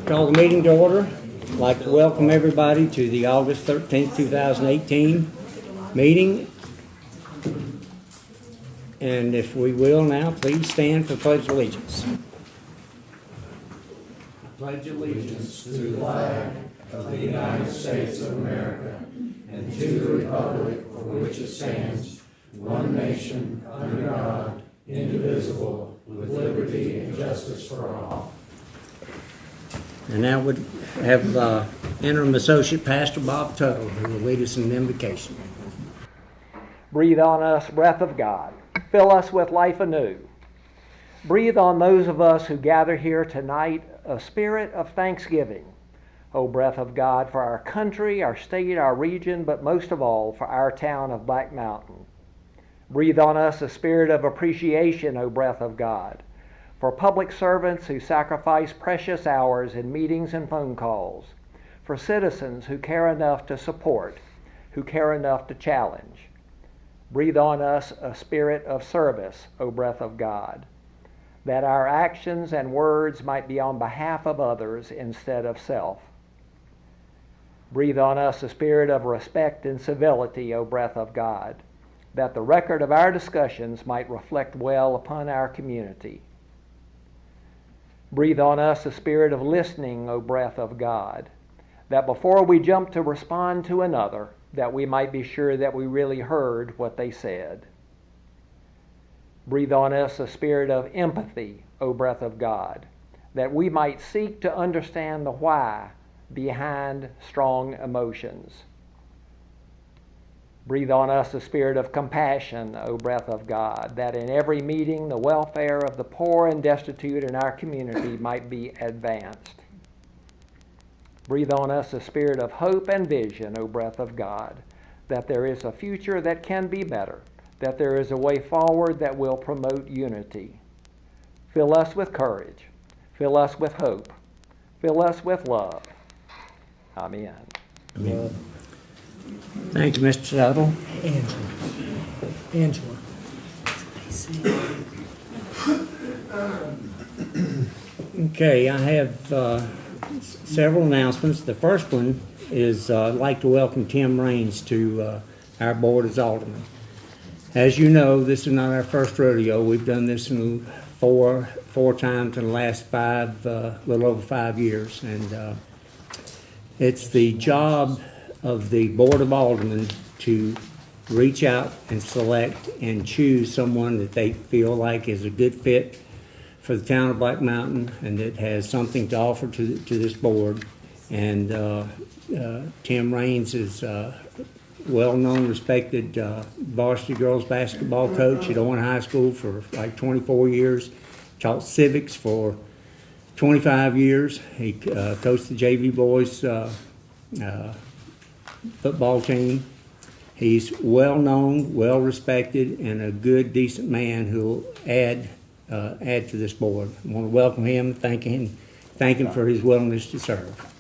Call the meeting to order. I'd like to welcome everybody to the August 13th, 2018 meeting. And if we will now, please stand for Pledge of Allegiance. Pledge allegiance to the flag of the United States of America and to the republic for which it stands, one nation, under God, indivisible, with liberty and justice for all. And now we have Interim Associate Pastor Bob Tuttle, who will lead us in the invocation. Breathe on us, breath of God. Fill us with life anew. Breathe on those of us who gather here tonight a spirit of thanksgiving. O breath of God, for our country, our state, our region, but most of all for our town of Black Mountain. Breathe on us a spirit of appreciation, O breath of God, for public servants who sacrifice precious hours in meetings and phone calls, for citizens who care enough to support, who care enough to challenge. Breathe on us a spirit of service, O breath of God, that our actions and words might be on behalf of others instead of self. Breathe on us a spirit of respect and civility, O breath of God, that the record of our discussions might reflect well upon our community. Breathe on us a spirit of listening, O breath of God, that before we jump to respond to another, that we might be sure that we really heard what they said. Breathe on us a spirit of empathy, O breath of God, that we might seek to understand the why behind strong emotions. Breathe on us a spirit of compassion, O breath of God, that in every meeting the welfare of the poor and destitute in our community might be advanced. Breathe on us a spirit of hope and vision, O breath of God, that there is a future that can be better, that there is a way forward that will promote unity. Fill us with courage. Fill us with hope. Fill us with love. Amen. Amen. Thank you, Mr. Tuttle. Angela. Okay, I have several announcements. The first one is I'd like to welcome Tim Raines to our board as Alderman. As you know, this is not our first rodeo. We've done this in four times in the last little over 5 years, and it's the job of the Board of Aldermen to reach out and select and choose someone that they feel like is a good fit for the town of Black Mountain and that has something to offer to this board. And Tim Raines is a well-known, respected varsity girls basketball coach at Owen High School for like 24 years, taught civics for 25 years. He coached the JV boys football team. He's well known, well respected, and a good, decent man who will add to this board. I want to welcome him, thank him for his willingness to serve.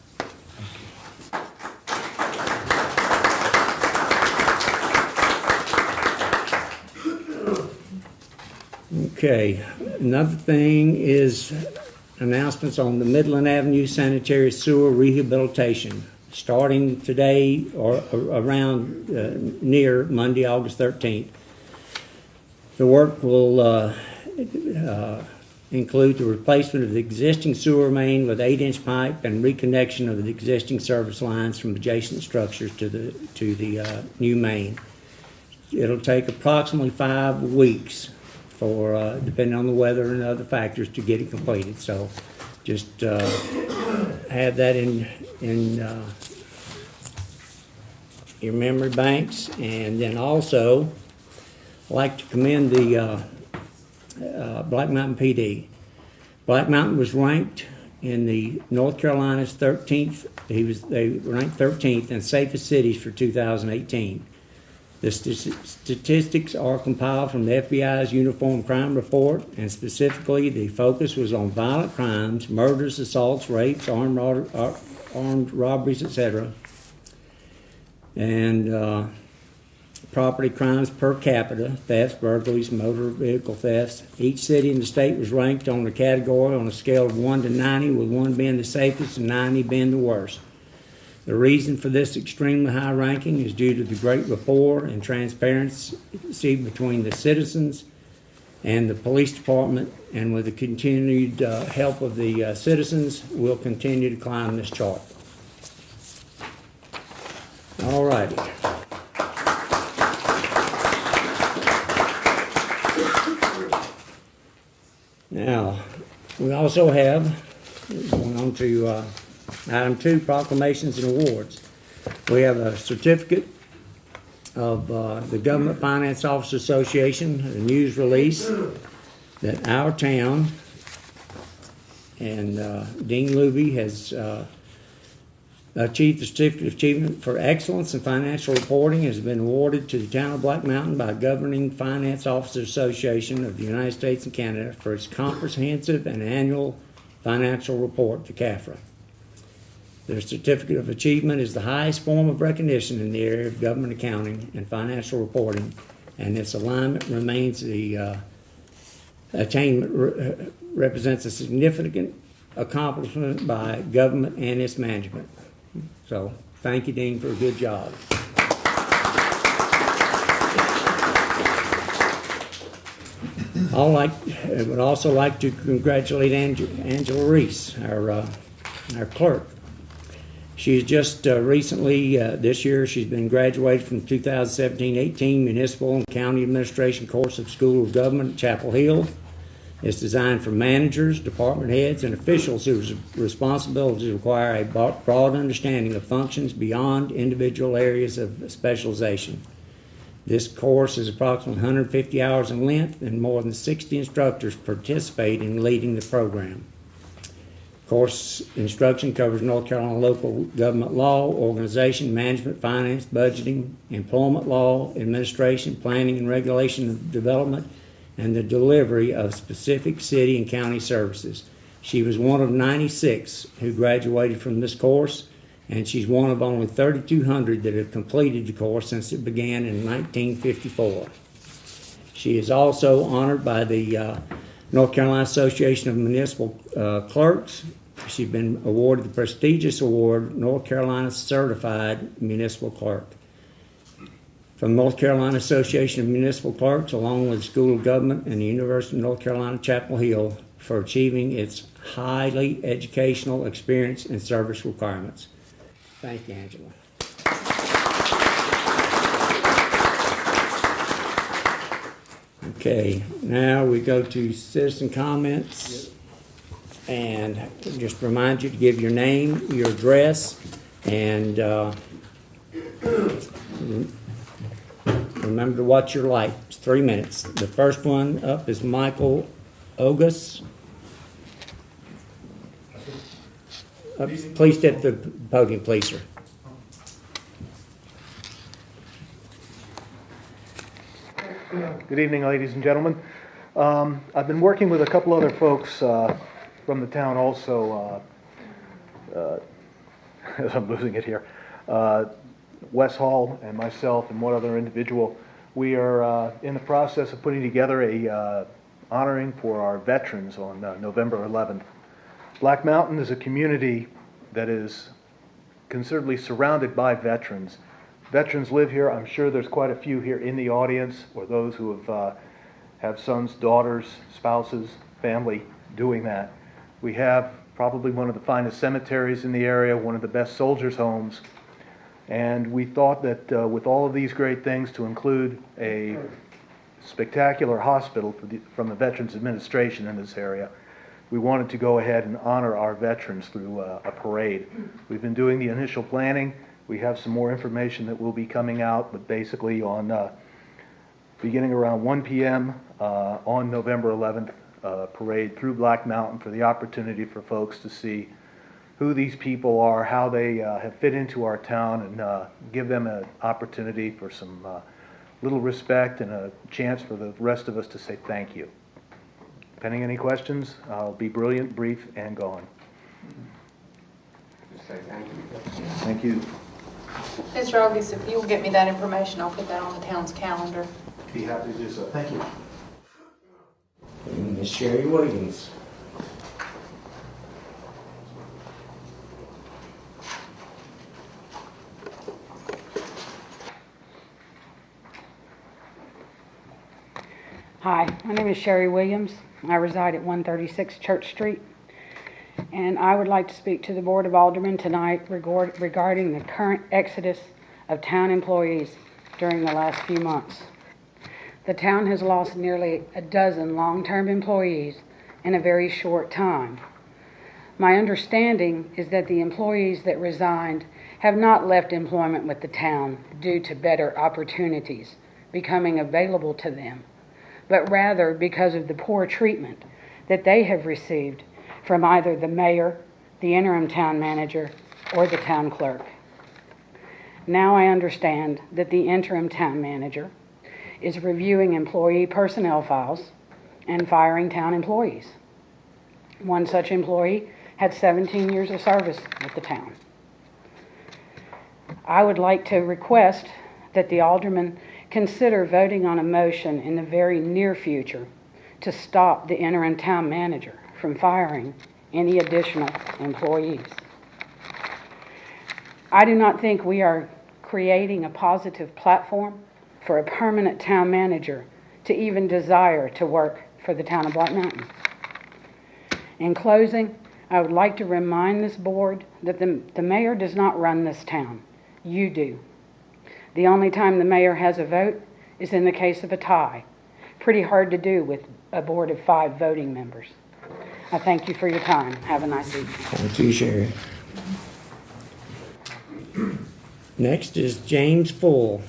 Okay, another thing is announcements on the Midland Avenue Sanitary Sewer Rehabilitation. Starting today or around near Monday, August 13th. The work will include the replacement of the existing sewer main with 8-inch pipe and reconnection of the existing service lines from adjacent structures to the new main. It'll take approximately 5 weeks for, depending on the weather and other factors, to get it completed. So just have that in your memory banks. And then also I'd like to commend the Black Mountain PD. Black Mountain was ranked in the North Carolina's 13th. They ranked 13th in safest cities for 2018. The statistics are compiled from the FBI's Uniform Crime Report, and specifically the focus was on violent crimes, murders, assaults, rapes, armed robberies, etc. And property crimes per capita, thefts, burglaries, motor vehicle thefts. Each city in the state was ranked on the category on a scale of 1 to 90, with 1 being the safest and 90 being the worst. The reason for this extremely high ranking is due to the great rapport and transparency between the citizens and the police department, and with the continued help of the citizens, we'll continue to climb this chart. All righty. Now, we also have, going on to item 2, proclamations and awards. We have a certificate of the Government Finance Officers Association, a news release that our town and Dean Luby has achieved the Certificate of Achievement for Excellence in Financial Reporting, has been awarded to the town of Black Mountain by Governing Finance Officers Association of the United States and Canada for its comprehensive and annual financial report to CAFRA. Their Certificate of Achievement is the highest form of recognition in the area of government accounting and financial reporting, and its alignment remains the attainment represents a significant accomplishment by government and its management. So, thank you, Dean, for a good job. I would also like to congratulate Angela Reese, our clerk. She's just recently, this year, she's been graduated from 2017-18 Municipal and County Administration course of School of Government at Chapel Hill. It's designed for managers, department heads, and officials whose responsibilities require a broad understanding of functions beyond individual areas of specialization. This course is approximately 150 hours in length, and more than 60 instructors participate in leading the program. Course instruction covers North Carolina local government law, organization, management, finance, budgeting, employment law, administration, planning and regulation of development, and the delivery of specific city and county services. She was one of 96 who graduated from this course, and she's one of only 3,200 that have completed the course since it began in 1954. She is also honored by the North Carolina Association of Municipal Clerks. She's been awarded the prestigious award, North Carolina Certified Municipal Clerk. From North Carolina Association of Municipal Clerks, along with the School of Government and the University of North Carolina, Chapel Hill, for achieving its highly educational experience and service requirements. Thank you, Angela. Okay, now we go to citizen comments, and just remind you to give your name, your address, and remember to watch your light. It's 3 minutes. The first one up is Michael Ogus. Please step to the podium, please, sir. Good evening, ladies and gentlemen. I've been working with a couple other folks from the town also. I'm losing it here. Wes Hall and myself and one other individual. We are in the process of putting together a honoring for our veterans on November 11th. Black Mountain is a community that is considerably surrounded by veterans. Veterans live here. I'm sure there's quite a few here in the audience, or those who have sons, daughters, spouses, family doing that. We have probably one of the finest cemeteries in the area, one of the best soldiers' homes, and we thought that with all of these great things, to include a spectacular hospital from the Veterans Administration in this area, we wanted to go ahead and honor our veterans through a parade. We've been doing the initial planning. We have some more information that will be coming out, but basically on beginning around 1 p.m. On November 11th, parade through Black Mountain for the opportunity for folks to see who these people are, how they have fit into our town, and give them an opportunity for some little respect and a chance for the rest of us to say thank you. Pending any questions, I'll be brilliant, brief, and gone. Say thank you. Thank you. Mr. August, if you'll get me that information, I'll put that on the town's calendar. Be happy to do so. Thank you. Ms. Sherry Williams. Hi, my name is Sherry Williams. I reside at 136 Church Street, and I would like to speak to the Board of Aldermen tonight regarding the current exodus of town employees during the last few months. The town has lost nearly a dozen long-term employees in a very short time. My understanding is that the employees that resigned have not left employment with the town due to better opportunities becoming available to them, but rather because of the poor treatment that they have received from either the mayor, the interim town manager, or the town clerk. Now I understand that the interim town manager is reviewing employee personnel files and firing town employees. One such employee had 17 years of service with the town. I would like to request that the aldermen consider voting on a motion in the very near future to stop the interim town manager from firing any additional employees. I do not think we are creating a positive platform for a permanent town manager to even desire to work for the town of Black Mountain. In closing, I would like to remind this board that the mayor does not run this town. You do. The only time the mayor has a vote is in the case of a tie. Pretty hard to do with a board of 5 voting members. I thank you for your time. Have a nice evening. Thank you, Sherry. Next is James Full.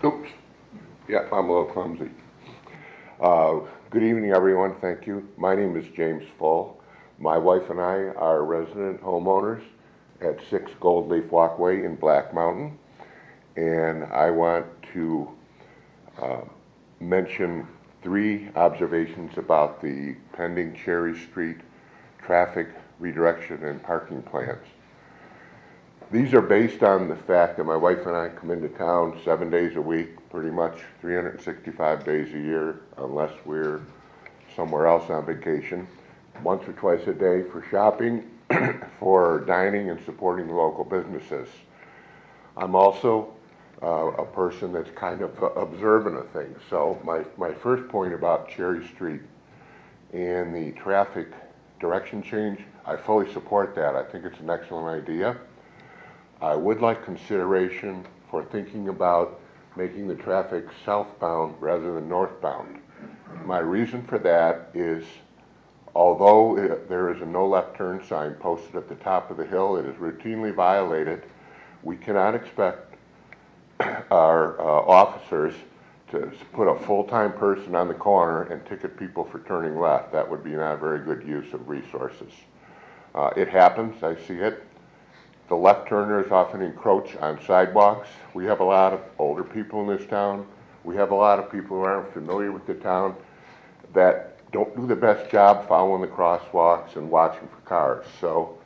Oops. Yeah, I'm a little clumsy. Good evening, everyone. Thank you. My name is James Full. My wife and I are resident homeowners at 6 Gold Leaf Walkway in Black Mountain. And I want to mention 3 observations about the pending Cherry Street traffic redirection and parking plans. These are based on the fact that my wife and I come into town 7 days a week, pretty much 365 days a year, unless we're somewhere else on vacation, once or twice a day for shopping, for dining, and supporting the local businesses. I'm also a person that's kind of observant of things. So my first point about Cherry Street and the traffic direction change, I fully support that. I think it's an excellent idea. I would like consideration for thinking about making the traffic southbound rather than northbound. My reason for that is, although there is a no left turn sign posted at the top of the hill, it is routinely violated. We cannot expect our officers to put a full-time person on the corner and ticket people for turning left. That would be not a very good use of resources. It happens, I see it. The left turners often encroach on sidewalks. We have a lot of older people in this town. We have a lot of people who aren't familiar with the town that don't do the best job following the crosswalks and watching for cars. So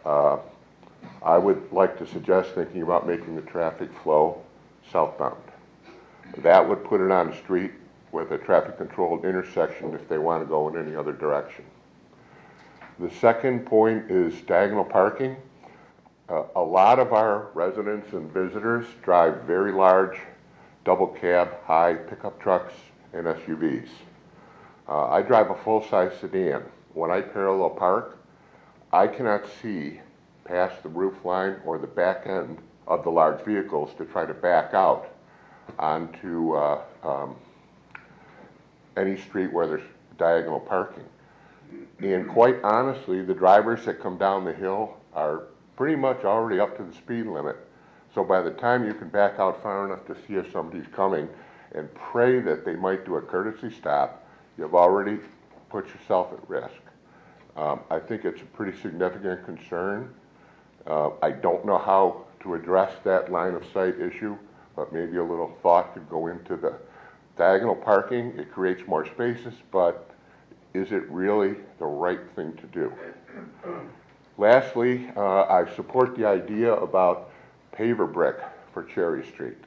I would like to suggest thinking about making the traffic flow southbound. That would put it on a street with a traffic controlled intersection if they want to go in any other direction. The second point is diagonal parking. A lot of our residents and visitors drive very large double cab, high pickup trucks and SUVs. I drive a full-size sedan. When I parallel park, I cannot see past the roof line or the back end of the large vehicles to try to back out onto any street where there's diagonal parking. And quite honestly, the drivers that come down the hill are pretty much already up to the speed limit. So by the time you can back out far enough to see if somebody's coming and pray that they might do a courtesy stop, you've already put yourself at risk. I think it's a pretty significant concern. I don't know how to address that line of sight issue, but maybe a little thought could go into the diagonal parking, it creates more spaces, but is it really the right thing to do? Lastly, I support the idea about paver brick for Cherry Street.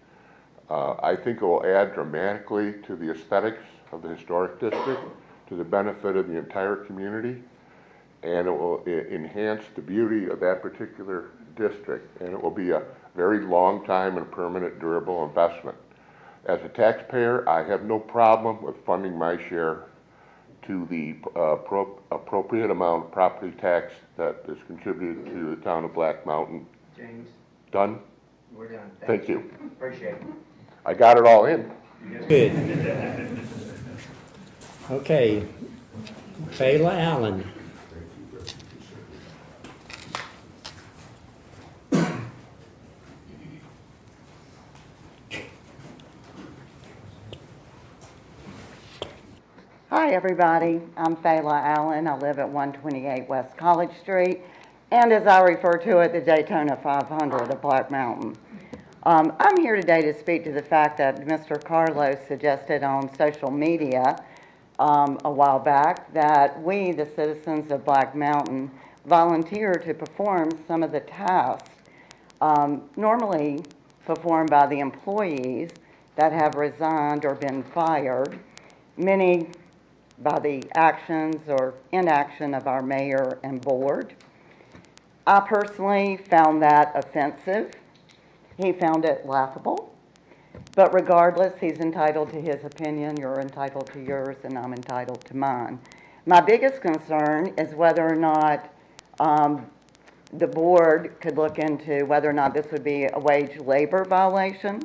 I think it will add dramatically to the aesthetics of the historic district, to the benefit of the entire community, and it will enhance the beauty of that particular district, and it will be a very long time and permanent durable investment. As a taxpayer, I have no problem with funding my share to the appropriate amount of property tax that is contributed to the town of Black Mountain. James, Done? we're done. Thank you. Appreciate it. I got it all in. Good. Okay, Fayla Allen. Hi, everybody. I'm Fayla Allen. I live at 128 West College Street, and as I refer to it, the Daytona 500 of Black Mountain. I'm here today to speak to the fact that Mr. Carlos suggested on social media a while back that we, the citizens of Black Mountain, volunteer to perform some of the tasks normally performed by the employees that have resigned or been fired, many by the actions or inaction of our mayor and board. I personally found that offensive. He found it laughable. But regardless, he's entitled to his opinion, you're entitled to yours, and I'm entitled to mine. My biggest concern is whether or not the board could look into whether or not this would be a wage labor violation,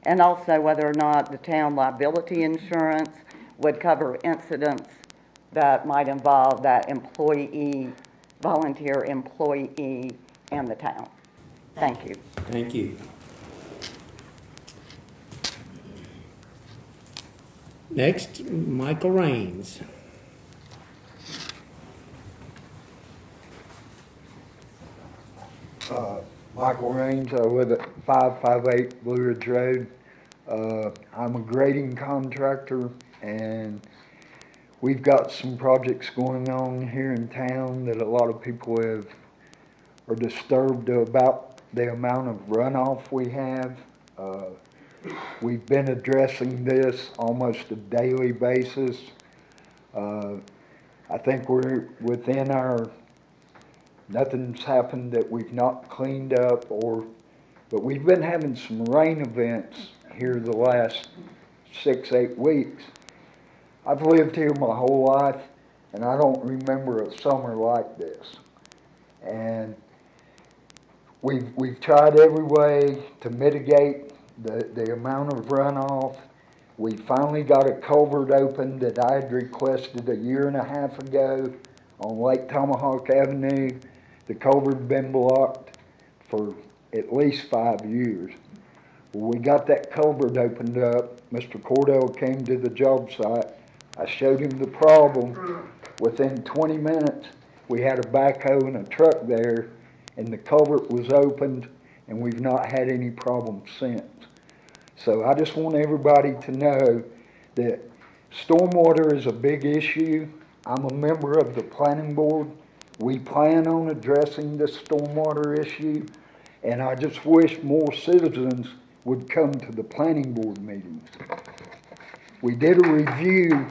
and also whether or not the town liability insurance would cover incidents that might involve that employee, volunteer employee, and the town. Thank you. Thank you. Next, Michael Raines. Michael Raines, I live at 558 Blue Ridge Road. I'm a grading contractor, and we've got some projects going on here in town that a lot of people are disturbed about the amount of runoff we have. We've been addressing this almost a daily basis. I think we're within nothing's happened that we've not cleaned up, but we've been having some rain events here the last 6-8 weeks. I've lived here my whole life, and I don't remember a summer like this. And we've tried every way to mitigate the amount of runoff. We finally got a culvert open that I had requested a year and a half ago on Lake Tomahawk Avenue. The culvert had been blocked for at least 5 years. Well, we got that culvert opened up. Mr. Cordell came to the job site. I showed him the problem. Within 20 minutes, we had a backhoe and a truck there, and the culvert was opened, and we've not had any problems since. So I just want everybody to know that stormwater is a big issue. I'm a member of the planning board. We plan on addressing the stormwater issue, and I just wish more citizens would come to the planning board meetings. We did a review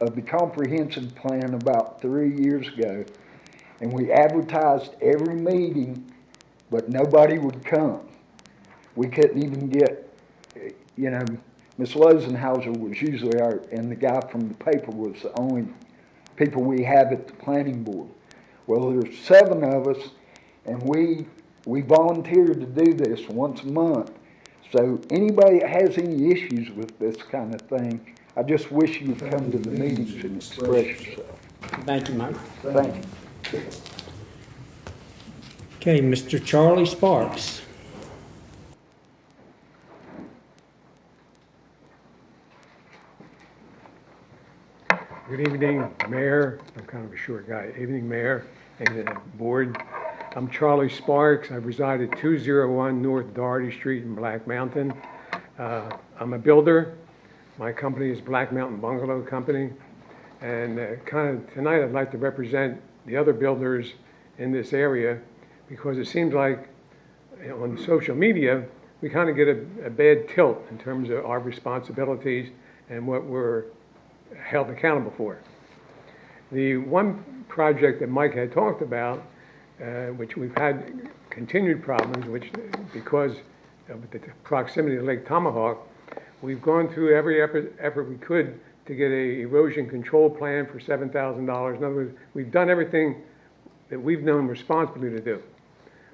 of the comprehensive plan about 3 years ago, and we advertised every meeting, but nobody would come. We couldn't even get, Miss Lozenhauser was usually and the guy from the paper was the only people we have at the planning board. Well, there's 7 of us, and we volunteered to do this once a month. So anybody that has any issues with this kind of thing, I just wish you would come to the meetings and express yourself. Thank you, Mike. Thank you. Okay, Mr. Charlie Sparks. Good evening, Mayor. I'm kind of a short guy. Evening, Mayor and the board. I'm Charlie Sparks. I reside at 201 North Doherty Street in Black Mountain. I'm a builder. My company is Black Mountain Bungalow Company. And tonight I'd like to represent the other builders in this area, because it seems like on social media we kind of get a bad tilt in terms of our responsibilities and what we're held accountable for. The one project that Mike had talked about, which we've had continued problems, which because of the proximity to Lake Tomahawk, we've gone through every effort we could to get a erosion control plan for $7,000. In other words, we've done everything that we've known responsibly to do.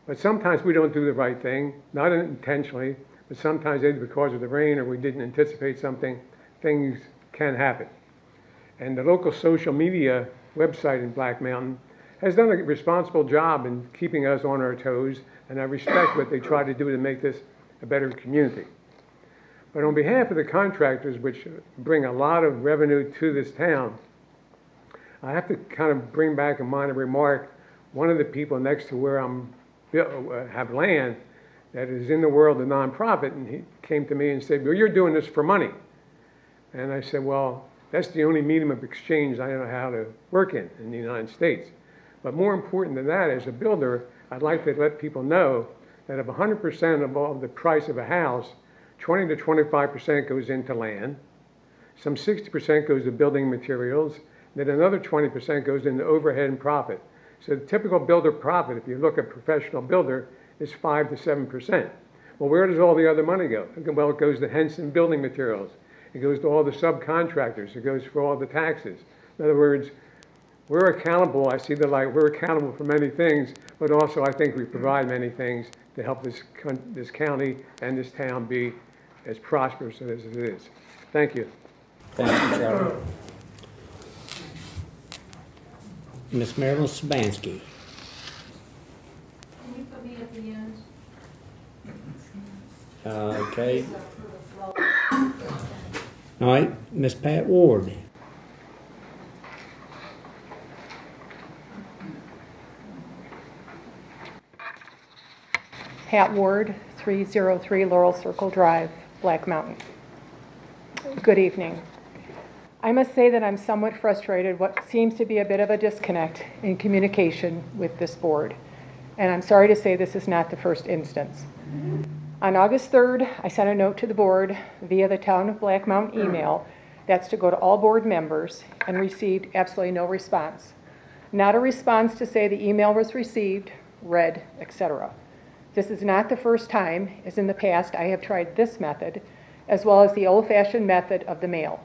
But sometimes we don't do the right thing, not intentionally, but sometimes either because of the rain or we didn't anticipate something, things can happen. And the local social media website in Black Mountain has done a responsible job in keeping us on our toes, and I respect what they try to do to make this a better community. But on behalf of the contractors, which bring a lot of revenue to this town, I have to kind of bring back in mind a remark. One of the people next to where I'm have land that is in the world of nonprofit, and he came to me and said, "Well, you're doing this for money." And I said, "Well, that's the only medium of exchange I know how to work in the United States. But more important than that, as a builder, I'd like to let people know that of 100% of all the price of a house, 20 to 25% goes into land, some 60% goes to building materials, then another 20% goes into overhead and profit. So the typical builder profit, if you look at professional builder, is 5 to 7%. Well, where does all the other money go? Well, it goes to Henson Building Materials. It goes to all the subcontractors. It goes for all the taxes. In other words, we're accountable. I see the light. We're accountable for many things, but also I think we provide many things to help this county and this town be as prosperous as it is. Thank you. Thank you, Charlie. Ms. Marilyn Sabansky. Can you put me at the end? Okay. All right, Ms. Pat Ward. Pat Ward, 303 Laurel Circle Drive, Black Mountain. Good evening. I must say that I'm somewhat frustrated what seems to be a bit of a disconnect in communication with this board. And I'm sorry to say this is not the first instance. On August 3rd, I sent a note to the board via the Town of Black Mountain email that's to go to all board members, and received absolutely no response. Not a response to say the email was received, read, etc. This is not the first time, as in the past, I have tried this method, as well as the old-fashioned method of the mail.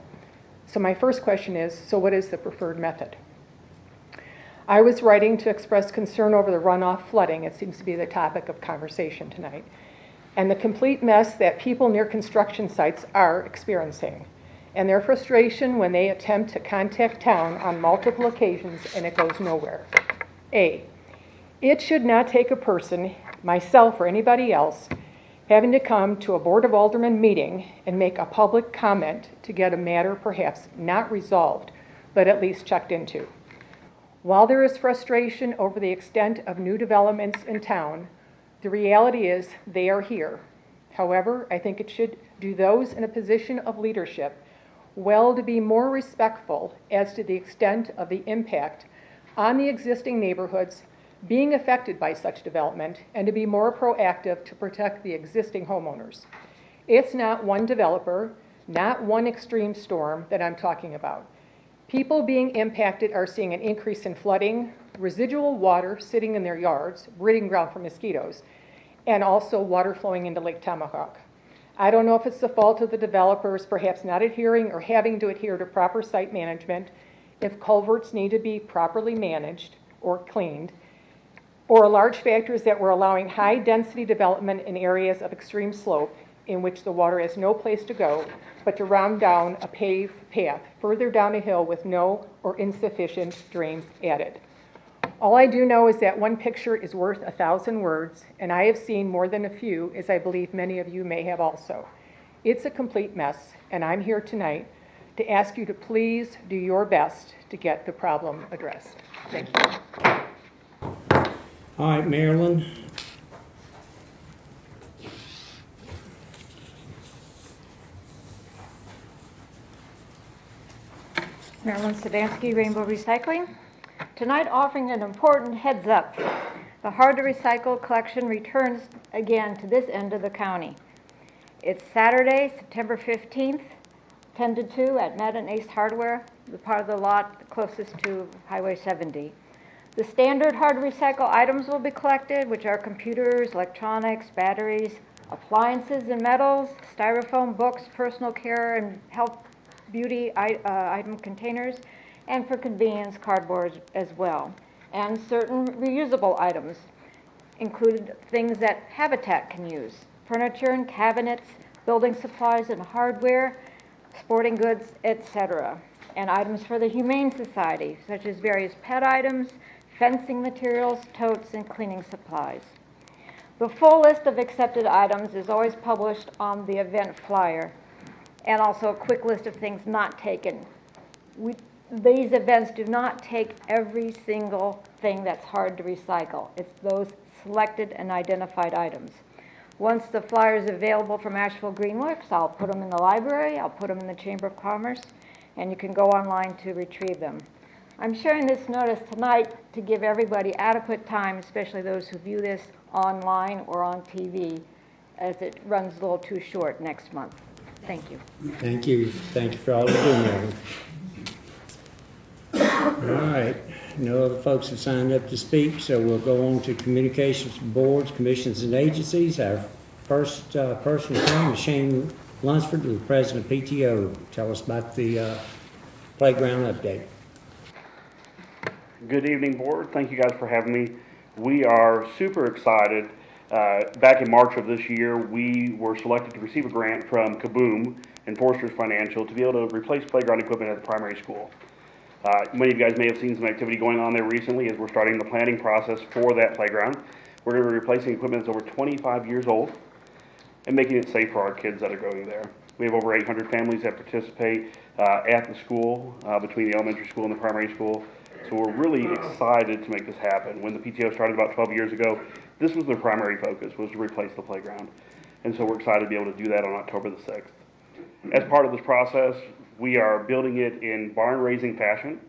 So my first question is, so what is the preferred method? I was writing to express concern over the runoff flooding. It seems to be the topic of conversation tonight, and the complete mess that people near construction sites are experiencing, and their frustration when they attempt to contact town on multiple occasions and it goes nowhere. A, it should not take a person, myself or anybody else, having to come to a Board of Alderman meeting and make a public comment to get a matter perhaps not resolved, but at least checked into. While there is frustration over the extent of new developments in town, the reality is they are here. However, I think it should do those in a position of leadership well to be more respectful as to the extent of the impact on the existing neighborhoods being affected by such development, and to be more proactive to protect the existing homeowners. It's not one developer, not one extreme storm that I'm talking about. People being impacted are seeing an increase in flooding, residual water sitting in their yards, breeding ground for mosquitoes, and also water flowing into Lake Tomahawk. I don't know if it's the fault of the developers perhaps not adhering or having to adhere to proper site management, if culverts need to be properly managed or cleaned, or a large factor is that we're allowing high density development in areas of extreme slope in which the water has no place to go but to round down a paved path further down a hill with no or insufficient drains added. All I do know is that one picture is worth 1,000 words, and I have seen more than a few, as I believe many of you may have also. It's a complete mess, and I'm here tonight to ask you to please do your best to get the problem addressed. Thank you. All right, Marilyn. Marilyn Sadansky, Rainbow Recycling. Tonight offering an important heads up. The hard to recycle collection returns again to this end of the county. It's Saturday, September 15th, 10 to 2 at Matt and Ace Hardware, the part of the lot closest to Highway 70. The standard hard to recycle items will be collected, which are computers, electronics, batteries, appliances and metals, styrofoam, books, personal care and health beauty item containers, and for convenience, cardboard as well. And certain reusable items include things that Habitat can use: furniture and cabinets, building supplies and hardware, sporting goods, etc. And items for the Humane Society, such as various pet items, fencing materials, totes, and cleaning supplies. The full list of accepted items is always published on the event flyer, and also a quick list of things not taken. These events do not take every single thing that's hard to recycle. It's those selected and identified items. Once the flyer is available from Asheville Greenworks, I'll put them in the library, I'll put them in the Chamber of Commerce, and you can go online to retrieve them. I'm sharing this notice tonight to give everybody adequate time, especially those who view this online or on TV, as it runs a little too short next month. Thank you. Thank you. Thank you for all you're doing, Evan. All right. No other folks have signed up to speak, so we'll go on to communications from boards, commissions, and agencies. Our first person to come is Shane Lunsford, the president of PTO. Tell us about the playground update. Good evening, board. Thank you guys for having me. We are super excited. Back in March of this year, we were selected to receive a grant from Kaboom and Foresters Financial to be able to replace playground equipment at the primary school. Many of you guys may have seen some activity going on there recently as we're starting the planning process for that playground. We're going to be replacing equipment that's over 25 years old and making it safe for our kids that are going there. We have over 800 families that participate at the school, between the elementary school and the primary school. So we're really excited to make this happen. When the PTO started about 12 years ago, this was their primary focus, was to replace the playground. And so we're excited to be able to do that on October the 6th. As part of this process, we are building it in barn-raising fashion,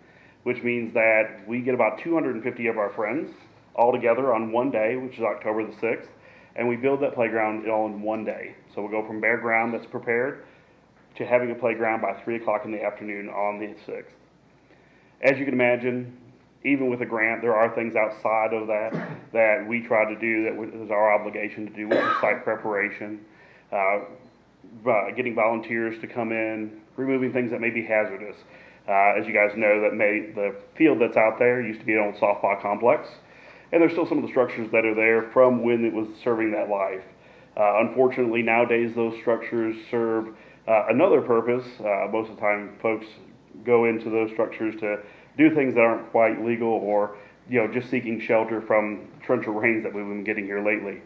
which means that we get about 250 of our friends all together on one day, which is October the 6th, and we build that playground all in one day. So we'll go from bare ground that's prepared to having a playground by 3 o'clock in the afternoon on the 6th. As you can imagine, even with a grant, there are things outside of that that we try to do that is our obligation to do, which is site preparation, getting volunteers to come in, removing things that may be hazardous. As you guys know, the field that's out there used to be an old softball complex, and there's still some of the structures that are there from when it was serving that life. Unfortunately, nowadays those structures serve another purpose. Most of the time, folks go into those structures to do things that aren't quite legal, or just seeking shelter from torrential rains that we've been getting here lately.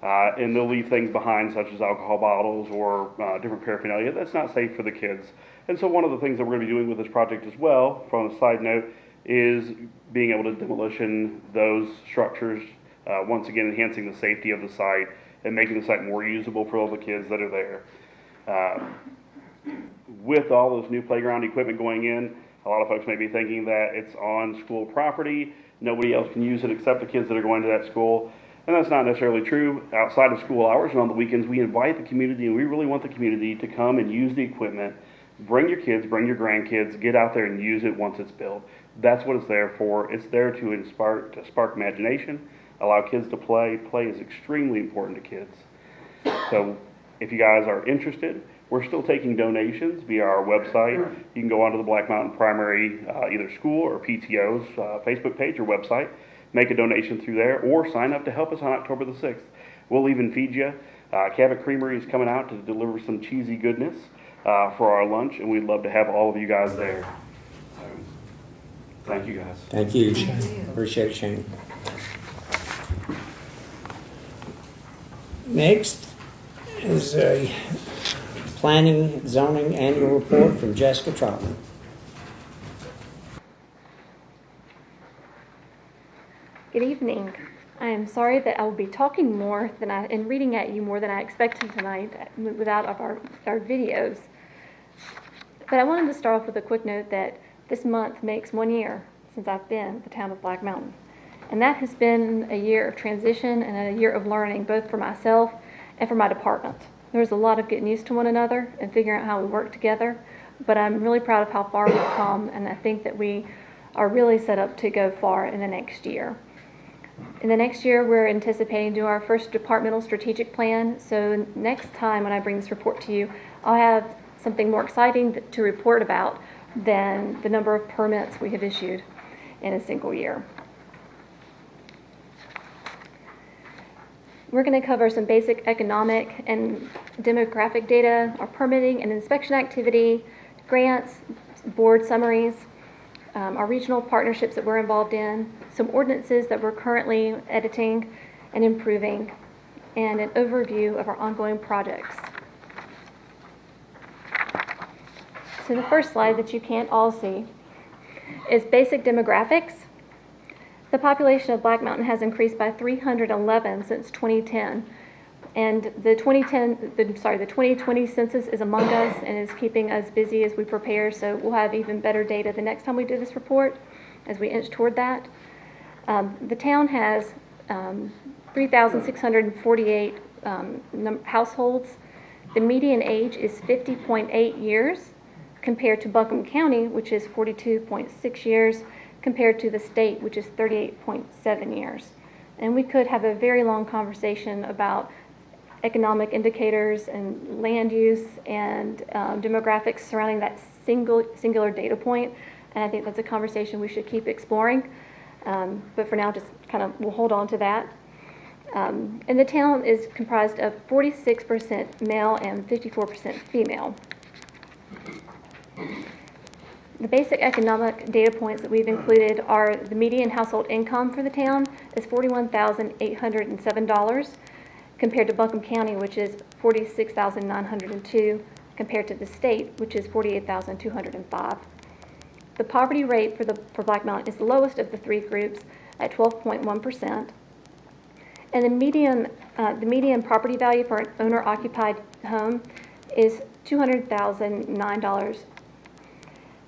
And they'll leave things behind, such as alcohol bottles or different paraphernalia that's not safe for the kids. And so one of the things that we're going to be doing with this project as well, from a side note, is being able to demolition those structures, once again enhancing the safety of the site and making the site more usable for all the kids that are there. With all this new playground equipment going in, a lot of folks may be thinking that it's on school property, nobody else can use it except the kids that are going to that school. And that's not necessarily true. Outside of school hours and on the weekends, we invite the community, and we really want the community to come and use the equipment. Bring your kids, bring your grandkids, get out there and use it once it's built. That's what it's there for. It's there to spark imagination, allow kids to play. Play is extremely important to kids. So if you guys are interested, we're still taking donations via our website. You can go onto the Black Mountain Primary, either school or PTO's Facebook page or website, make a donation through there, or sign up to help us on October the 6th. We'll even feed you. Cabot Creamery is coming out to deliver some cheesy goodness for our lunch, and we'd love to have all of you guys there. So, thank you guys. Thank you. Appreciate it, Shane. Next is a planning zoning annual report from Jessica Trotman. Good evening. I am sorry that I will be talking more than and reading at you more than I expected tonight without our videos. But I wanted to start off with a quick note that This month makes 1 year since I've been at the town of Black Mountain. And that has been a year of transition and a year of learning, both for myself and for my department. There was a lot of getting used to one another and figuring out how we work together, but I'm really proud of how far we've come, and I think that we are really set up to go far in the next year. In the next year, we're anticipating doing our first departmental strategic plan, so next time when I bring this report to you, I'll have something more exciting to report about than the number of permits we have issued in a single year. We're going to cover some basic economic and demographic data, our permitting and inspection activity, grants, board summaries, our regional partnerships that we're involved in, some ordinances that we're currently editing and improving, and an overview of our ongoing projects. So the first slide that you can't all see is basic demographics. The population of Black Mountain has increased by 311 since 2010. And the 2020 census is among us and is keeping us busy as we prepare, so we'll have even better data the next time we do this report as we inch toward that. The town has 3,648 households. The median age is 50.8 years compared to Buncombe County, which is 42.6 years, compared to the state, which is 38.7 years. And we could have a very long conversation about economic indicators and land use and demographics surrounding that singular data point. And I think that's a conversation we should keep exploring. But for now, just kind of, we'll hold on to that. And the town is comprised of 46% male and 54% female. The basic economic data points that we've included are the median household income for the town is $41,807 compared to Buncombe County, which is $46,902, compared to the state, which is $48,205. The poverty rate for Black Mountain is the lowest of the three groups at 12.1%. And the median property value for an owner-occupied home is $200,009.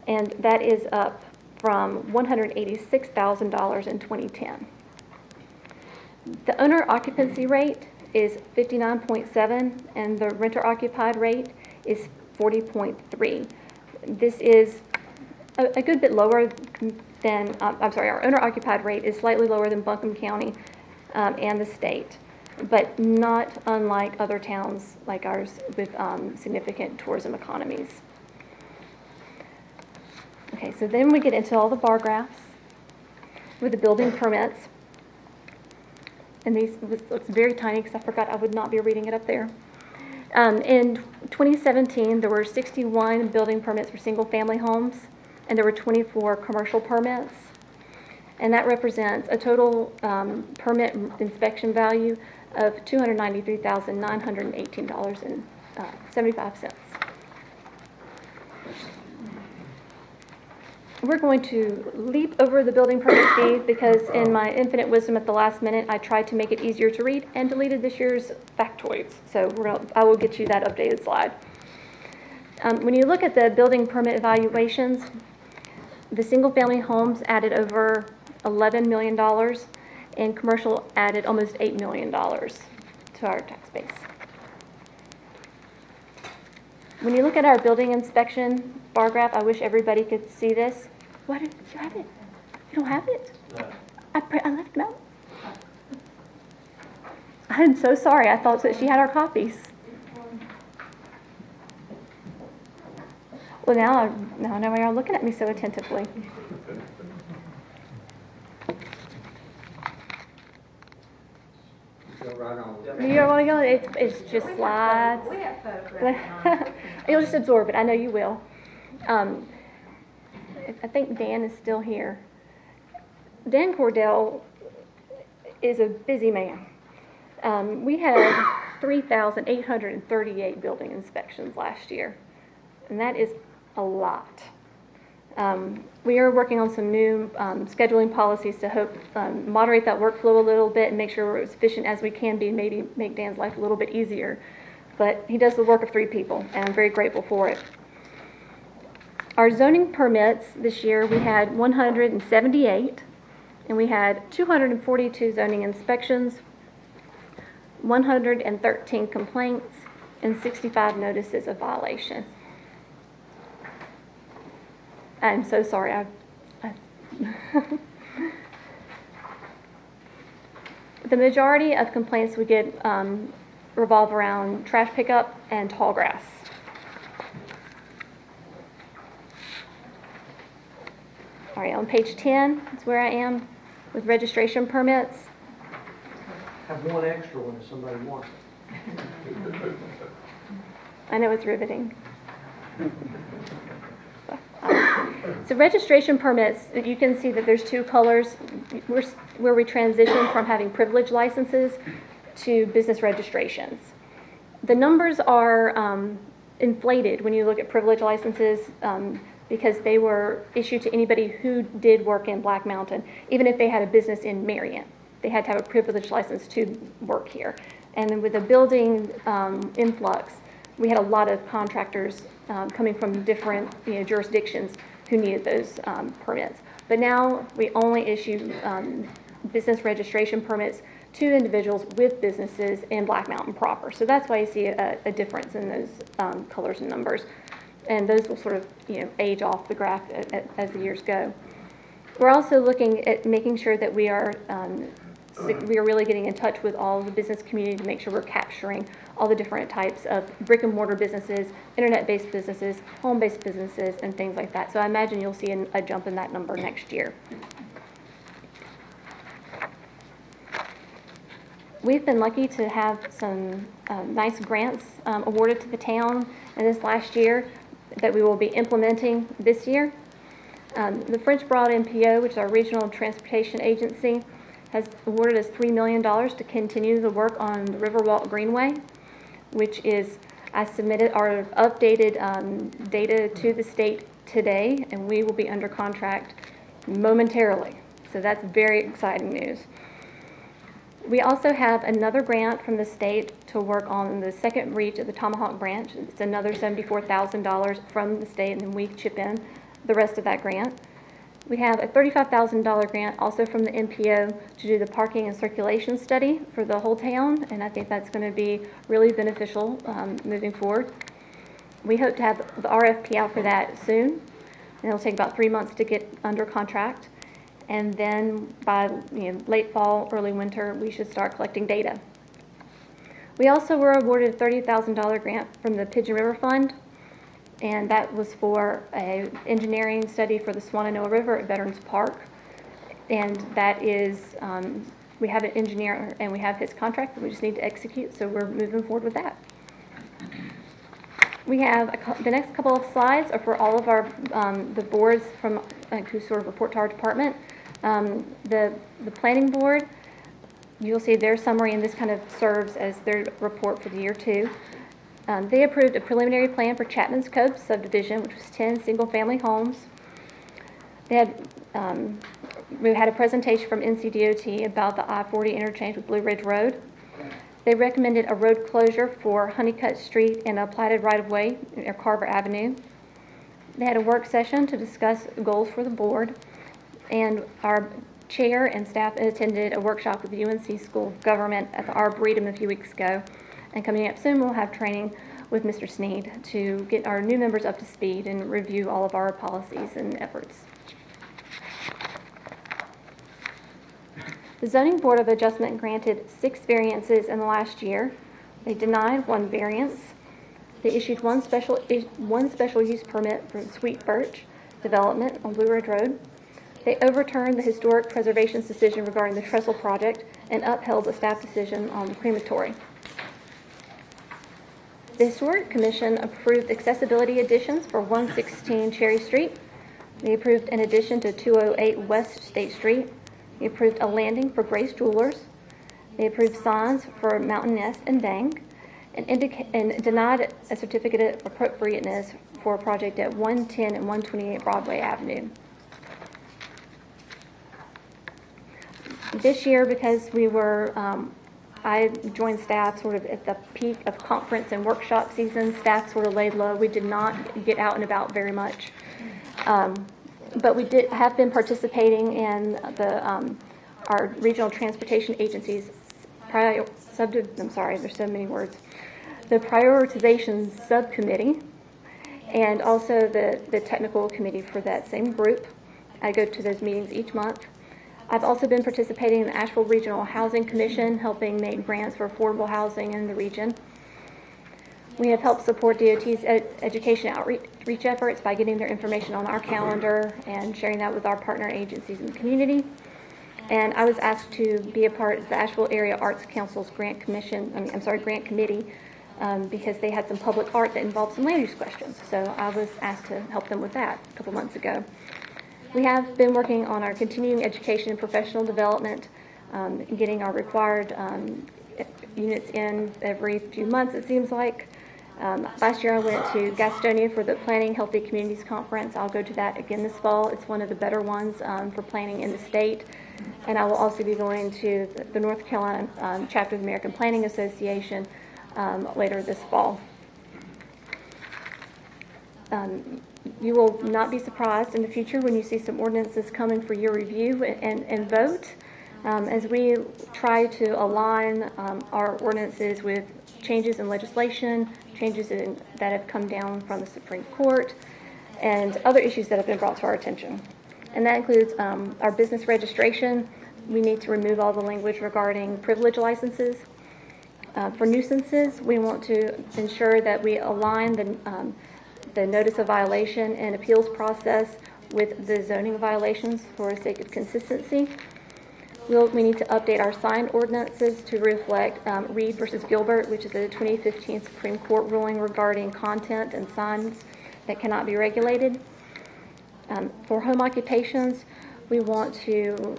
And that is up from $186,000 in 2010. The owner occupancy rate is 59.7, and the renter occupied rate is 40.3. This is a good bit lower than, our owner occupied rate is slightly lower than Buncombe County and the state, but not unlike other towns like ours with significant tourism economies. Okay, so then we get into all the bar graphs with the building permits. And these looks very tiny because I forgot I would not be reading it up there. In 2017, there were 61 building permits for single-family homes, and there were 24 commercial permits. And that represents a total permit inspection value of $293,918.75. We're going to leap over the building permit fee because in my infinite wisdom at the last minute, I tried to make it easier to read and deleted this year's factoids. So I will get you that updated slide. When you look at the building permit evaluations, the single-family homes added over $11 million, and commercial added almost $8 million to our tax base. When you look at our building inspection bar graph, I wish everybody could see this. What? You have it? You don't have it? No. I left it out. I'm so sorry. I thought that she had our copies. Well, now I know why you're looking at me so attentively. You don't want to go? It's just slides. You'll just absorb it. I know you will. I think Dan is still here. Dan Cordell is a busy man. We had 3,838 building inspections last year, and that is a lot. We are working on some new scheduling policies to hope moderate that workflow a little bit and make sure we're as efficient as we can be, maybe make Dan's life a little bit easier. But he does the work of three people, and I'm very grateful for it. Our zoning permits this year, we had 178, and we had 242 zoning inspections, 113 complaints, and 65 notices of violation. I'm so sorry. The majority of complaints we get revolve around trash pickup and tall grass. All right, on page 10 is where I am with registration permits. Have one extra one if somebody wants it. I know it's riveting. So registration permits, you can see that there's two colors where we transition from having privilege licenses to business registrations. The numbers are inflated when you look at privilege licenses because they were issued to anybody who did work in Black Mountain, even if they had a business in Marion. They had to have a privilege license to work here. And then with the building influx, we had a lot of contractors coming from different jurisdictions who needed those permits. But now we only issue business registration permits to individuals with businesses in Black Mountain proper. So that's why you see a difference in those colors and numbers. And those will sort of age off the graph as the years go. We're also looking at making sure that we are really getting in touch with all the business community to make sure we're capturing all the different types of brick and mortar businesses, internet-based businesses, home-based businesses, and things like that. So I imagine you'll see a jump in that number next year. We've been lucky to have some nice grants awarded to the town in this last year that we will be implementing this year. The French Broad MPO, which is our regional transportation agency, has awarded us $3 million to continue the work on the Riverwalk Greenway, which is, I submitted our updated data to the state today, and we will be under contract momentarily. So that's very exciting news. We also have another grant from the state to work on the second reach of the Tomahawk Branch. It's another $74,000 from the state, and then we chip in the rest of that grant. We have a $35,000 grant also from the MPO to do the parking and circulation study for the whole town, and I think that's going to be really beneficial moving forward. We hope to have the RFP out for that soon, and it'll take about 3 months to get under contract. And then by late fall, early winter, we should start collecting data. We also were awarded a $30,000 grant from the Pigeon River Fund, and that was for an engineering study for the Swananoa River at Veterans Park. And that is, we have an engineer and we have his contract that we just need to execute, so we're moving forward with that. We have the next couple of slides are for all of our the boards from who sort of report to our department. The planning board, you'll see their summary, and this kind of serves as their report for the year 2. They approved a preliminary plan for Chapman's Cove subdivision, which was 10 single-family homes. They had we had a presentation from NCDOT about the I-40 interchange with Blue Ridge Road. They recommended a road closure for Honeycutt Street and a platted right-of-way near Carver Avenue. They had a work session to discuss goals for the board, and our chair and staff attended a workshop with the UNC School of Government at the Arboretum a few weeks ago. And coming up soon, we'll have training with Mr. Sneed to get our new members up to speed and review all of our policies and efforts. The Zoning Board of Adjustment granted 6 variances in the last year. They denied 1 variance. They issued one special use permit for Sweet Birch development on Blue Ridge Road. They overturned the Historic Preservation's decision regarding the trestle project and upheld the staff decision on the crematory. The Historic Commission approved accessibility additions for 116 Cherry Street. They approved an addition to 208 West State Street. They approved a landing for Grace Jewelers. They approved signs for Mountain Nest and Dang, and denied a certificate of appropriateness for a project at 110 and 128 Broadway Avenue. This year, because we were I joined staff sort of at the peak of conference and workshop season. Staff sort of laid low. We did not get out and about very much. But we have been participating in our regional transportation agencies I'm sorry, there's so many words. The prioritization subcommittee and also the technical committee for that same group. I go to those meetings each month. I've also been participating in the Asheville Regional Housing Commission, helping make grants for affordable housing in the region. We have helped support DOT's education outreach efforts by getting their information on our calendar and sharing that with our partner agencies in the community. And I was asked to be a part of the Asheville Area Arts Council's grant committee, because they had some public art that involved some land use questions. So I was asked to help them with that a couple months ago. We have been working on our continuing education and professional development, getting our required units in every few months, it seems like. Last year I went to Gastonia for the Planning Healthy Communities Conference. I'll go to that again this fall. It's one of the better ones for planning in the state. And I will also be going to the North Carolina chapter of the American Planning Association later this fall. You will not be surprised in the future when you see some ordinances coming for your review and vote, as we try to align our ordinances with changes in legislation, changes that have come down from the Supreme Court, and other issues that have been brought to our attention. And that includes our business registration. We need to remove all the language regarding privilege licenses. For nuisances, we want to ensure that we align the notice of violation and appeals process with the zoning violations for the sake of consistency. We need to update our sign ordinances to reflect Reed versus Gilbert, which is a 2015 Supreme Court ruling regarding content and signs that cannot be regulated. For home occupations, we want to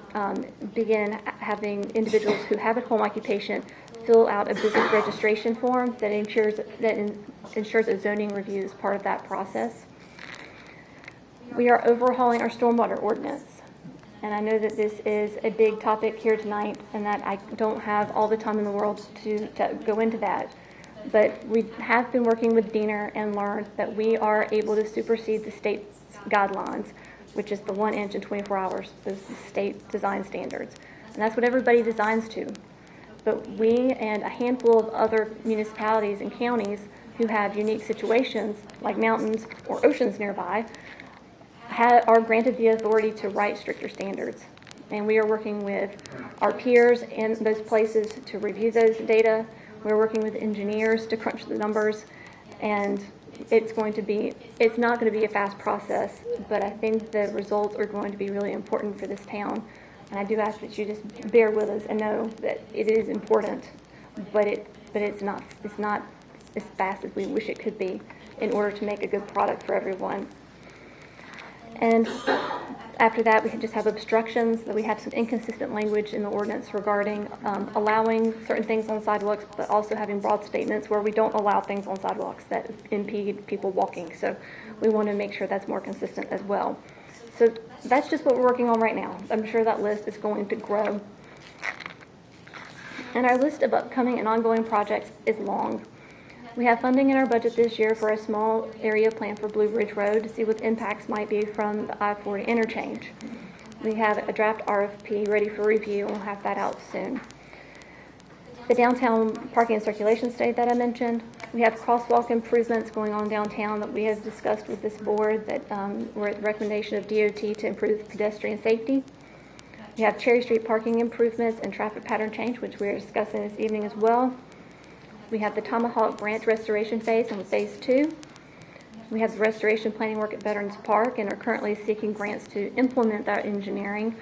begin having individuals who have a home occupation fill out a business registration form that ensures a zoning review is part of that process. We are overhauling our stormwater ordinance. And I know that this is a big topic here tonight and that I don't have all the time in the world to go into that. But we have been working with Diener and learned that we are able to supersede the state's guidelines, which is the 1 inch in 24 hours, those state design standards. And that's what everybody designs to. But we and a handful of other municipalities and counties who have unique situations, like mountains or oceans nearby, are granted the authority to write stricter standards. And we are working with our peers in those places to review those data. We're working with engineers to crunch the numbers. And it's not going to be a fast process, but I think the results are going to be really important for this town. And I do ask that you just bear with us and know that it is important, but it's not as fast as we wish it could be in order to make a good product for everyone. And after that, we can just have obstructions, that we have some inconsistent language in the ordinance regarding allowing certain things on sidewalks, but also having broad statements where we don't allow things on sidewalks that impede people walking. So we want to make sure that's more consistent as well. So that's just what we're working on right now. I'm sure that list is going to grow. And our list of upcoming and ongoing projects is long. We have funding in our budget this year for a small area plan for Blue Ridge Road to see what impacts might be from the I-40 interchange. We have a draft RFP ready for review, and we'll have that out soon. The downtown parking and circulation study that I mentioned. We have crosswalk improvements going on downtown that we have discussed with this board that were at the recommendation of DOT to improve pedestrian safety. We have Cherry Street parking improvements and traffic pattern change, which we're discussing this evening as well. We have the Tomahawk Branch restoration phase and phase 2. We have the restoration planning work at Veterans Park and are currently seeking grants to implement that engineering.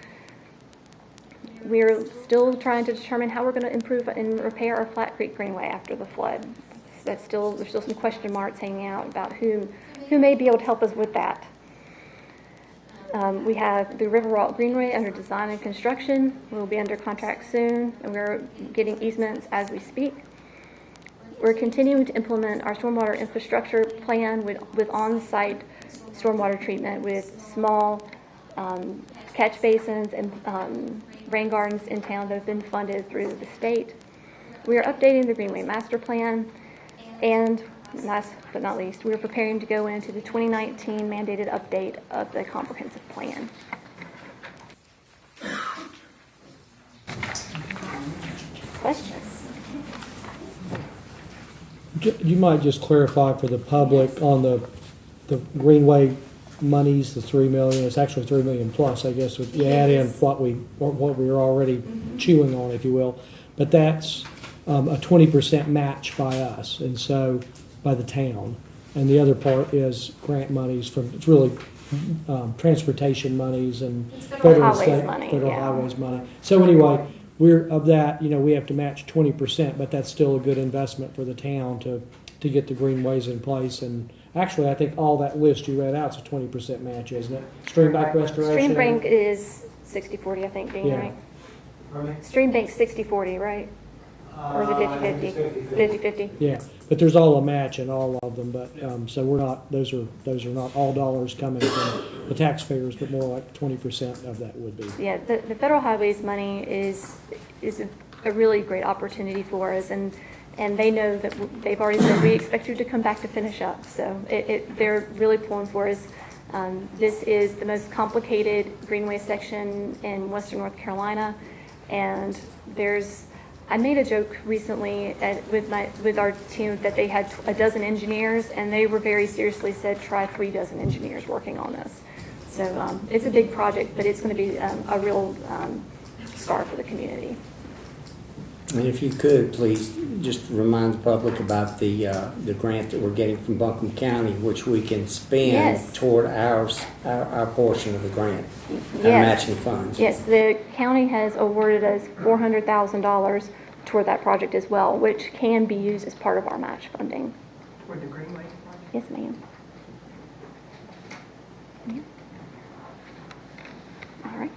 We're still trying to determine how we're going to improve and repair our Flat Creek Greenway after the flood. There's still some question marks hanging out about who may be able to help us with that. We have the River Walk Greenway under design and construction. We'll be under contract soon, and we're getting easements as we speak. We're continuing to implement our stormwater infrastructure plan with on-site stormwater treatment with small catch basins and rain gardens in town that have been funded through the state. We are updating the Greenway Master Plan, and last but not least, we are preparing to go into the 2019 mandated update of the comprehensive plan. Questions? You might just clarify for the public on the Greenway monies, the 3 million, it's actually 3 million plus, I guess, if you add in what we were already chewing on, if you will. But that's a 20% match by us, and so by the town. And the other part is grant monies from, it's really transportation monies and federal and state, federal highways money. So anyway, we're of that, we have to match 20%, but that's still a good investment for the town to get the greenways in place. And actually, I think all that list you read out is a 20% match, isn't it? Stream bank restoration. Stream bank is 60-40, I think, Dean, right? Stream bank's 60-40, right? Or is it 50-50? 50-50. Yeah, but there's all a match in all of them. But so we're not; those are not all dollars coming from the taxpayers, but more like 20% of that would be. Yeah, the federal highways money is a really great opportunity for us, and they know that they've already said we expect you to come back to finish up. So they're really pulling for us. This is the most complicated greenway section in Western North Carolina, and I made a joke recently with our team that they had a dozen engineers, and they were very seriously said, try 3 dozen engineers working on this. So it's a big project, but it's going to be a real star for the community. And if you could, please just remind the public about the grant that we're getting from Buncombe County, which we can spend toward our portion of the grant, our matching funds. Yes, the county has awarded us $400,000 toward that project as well, which can be used as part of our match funding. Toward the Greenway project? Yes, ma'am. Yeah. All right.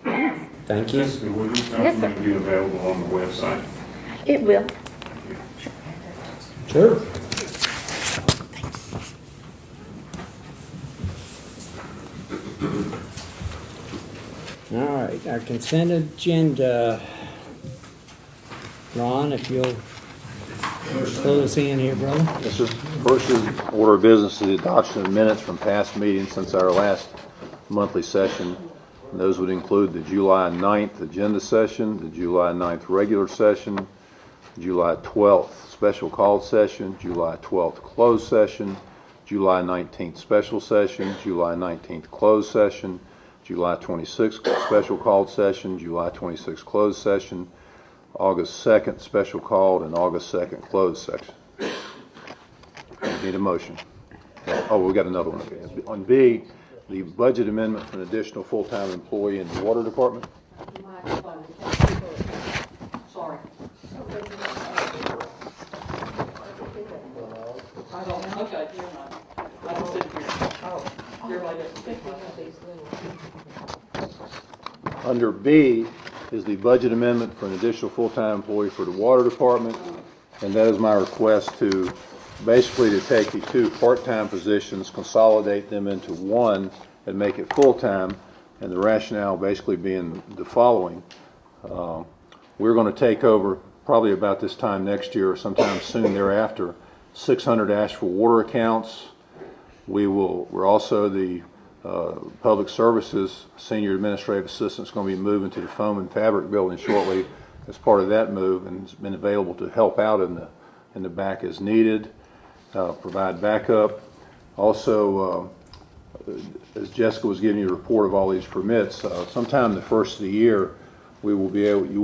Yes. Thank you. Jessica, will this document be available on the website? It will. Sure. All right, our consent agenda. Ron, if you'll pull us in here, brother. Yes, sir. First order of business is the adoption of minutes from past meetings since our last monthly session. And those would include the July 9th agenda session, the July 9th regular session, July 12th special called session, July 12th closed session, July 19th special session, July 19th closed session, July 26th special called session, July 26th closed session, August 2nd special called, and August 2nd closed session. Need a motion. Oh, we got another one. Okay. On B, the budget amendment for an additional full-time employee in the water department. Sorry. I don't, okay, you're not. I don't sit here. Oh, everybody doesn't think about these little. Under B is the budget amendment for an additional full-time employee for the water department, and that is my request to basically to take the 2 part-time positions, consolidate them into one, and make it full-time, and the rationale basically being the following. We're going to take over probably about this time next year or sometime soon thereafter 600 Asheville water accounts. We're also the Public Services Senior Administrative Assistant is going to be moving to the foam and fabric building shortly as part of that move, and has been available to help out in the back as needed, provide backup. Also, as Jessica was giving you a report of all these permits, sometime the first of the year, you will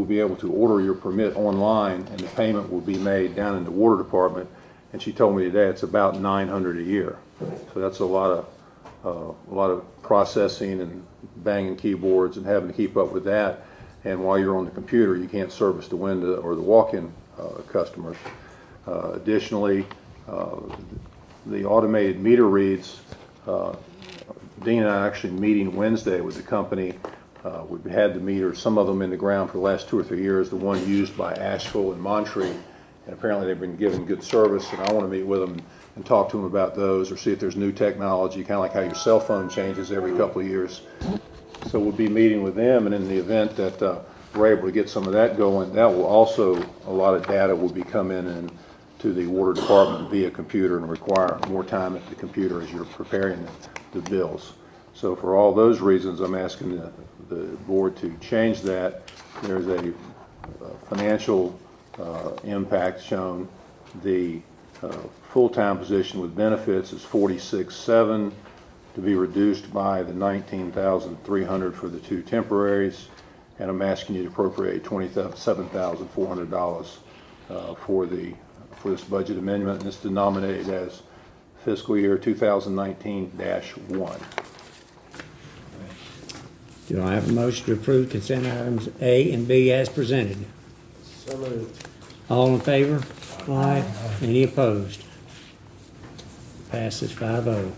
be able to order your permit online, and the payment will be made down in the water department. And she told me today it's about $900 a year, so that's a lot of processing and banging keyboards and having to keep up with that. And while you're on the computer, you can't service the window or the walk-in customers. Additionally, the automated meter reads. Dean and I are actually meeting Wednesday with the company. We've had the meters, some of them in the ground for the last 2 or 3 years, the one used by Asheville and Monterey, and apparently they've been giving good service, and I want to meet with them and talk to them about those, or see if there's new technology, kind of like how your cell phone changes every couple of years. So we'll be meeting with them, and in the event that we're able to get some of that going, that will also, a lot of data will be coming in to the water department via computer and require more time at the computer as you're preparing the bills. So for all those reasons, I'm asking the board to change that. There's a financial impact shown. The full-time position with benefits is 46.7 to be reduced by the 19,300 for the two temporaries, and I'm asking you to appropriate $27,400 for this budget amendment, and it's denominated as fiscal year 2019-1. Do I have a motion to approve consent items A and B as presented? So moved. All in favor? Aye. Any opposed? Passes 5-0.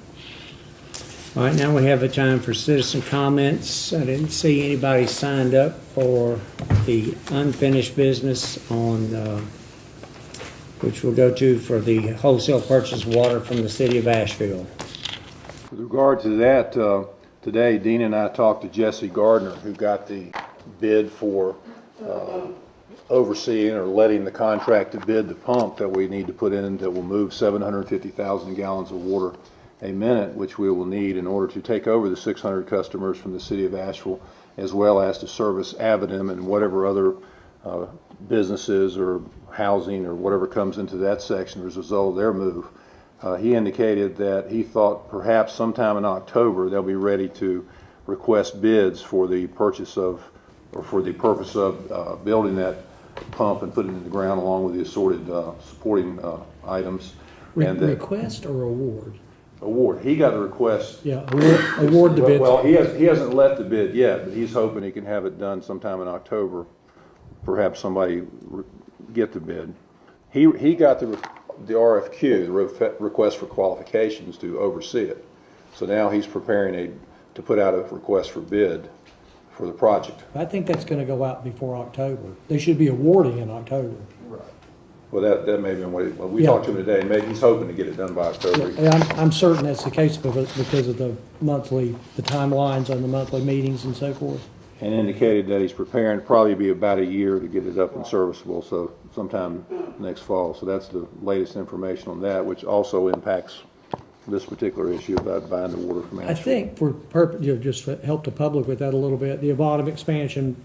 All right, now we have a time for citizen comments. I didn't see anybody signed up for the unfinished business on, which we'll go to for the wholesale purchase of water from the city of Asheville. With regard to that, today Dean and I talked to Jesse Gardner, who got the bid for overseeing or letting the contractor bid the pump that we need to put in that will move 750,000 gallons of water a minute, which we will need in order to take over the 600 customers from the city of Asheville, as well as to service Avenum and whatever other businesses or housing or whatever comes into that section as a result of their move. He indicated that he thought perhaps sometime in October they'll be ready to request bids for the purchase of, or for the purpose of building that pump and putting it in the ground along with the assorted supporting items. And Request or award? Award. He got the request. Yeah, award the bid. Well, he hasn't let the bid yet, but he's hoping he can have it done sometime in October. Perhaps somebody get the bid. He got the RFQ, the request for qualifications, to oversee it. So now he's preparing to put out a request for bid for the project. I think that's going to go out before October. They should be awarding in October. Right. Well, that may have been what we talked to him today, and maybe he's hoping to get it done by October. Yeah, I'm certain that's the case because of the timelines on the monthly meetings and so forth. And indicated that he's preparing probably be about a year to get it up and serviceable, so sometime next fall. So that's the latest information on that, which also impacts this particular issue about buying the water from Asheville. I think for just to help the public with that a little bit, the Avodum expansion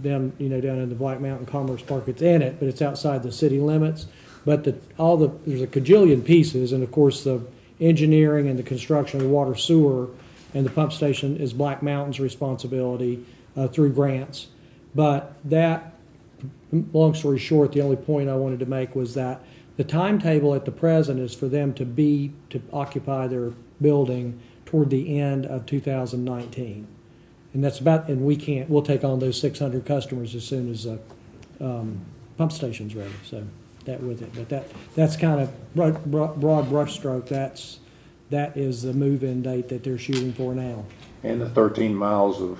down in the Black Mountain Commerce Park, it's in it, but it's outside the city limits. But there's a cajillion pieces, and of course the engineering and the construction of the water sewer and the pump station is Black Mountain's responsibility through grants. But that, long story short, the only point I wanted to make was that the timetable at the present is for them to occupy their building toward the end of 2019. And we'll take on those 600 customers as soon as the pump station's ready. So that with it. But that's kind of broad brushstroke. That is the move-in date that they're shooting for now. And the 13 miles of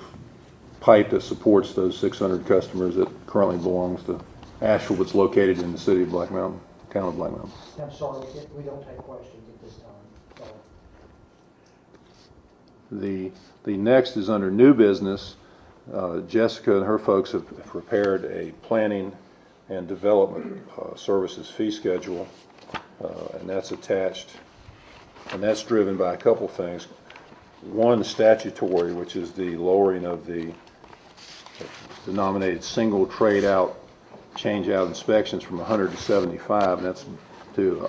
pipe that supports those 600 customers that currently belongs to Asheville, that's located in the city of Black Mountain, town of Black Mountain. I'm sorry, we don't take questions at this time. The next is under new business. Jessica and her folks have prepared a planning and development services fee schedule, and that's attached, and that's driven by a couple things. One, statutory, which is the lowering of the denominated single trade out change out inspections from 100 to 75, and that's to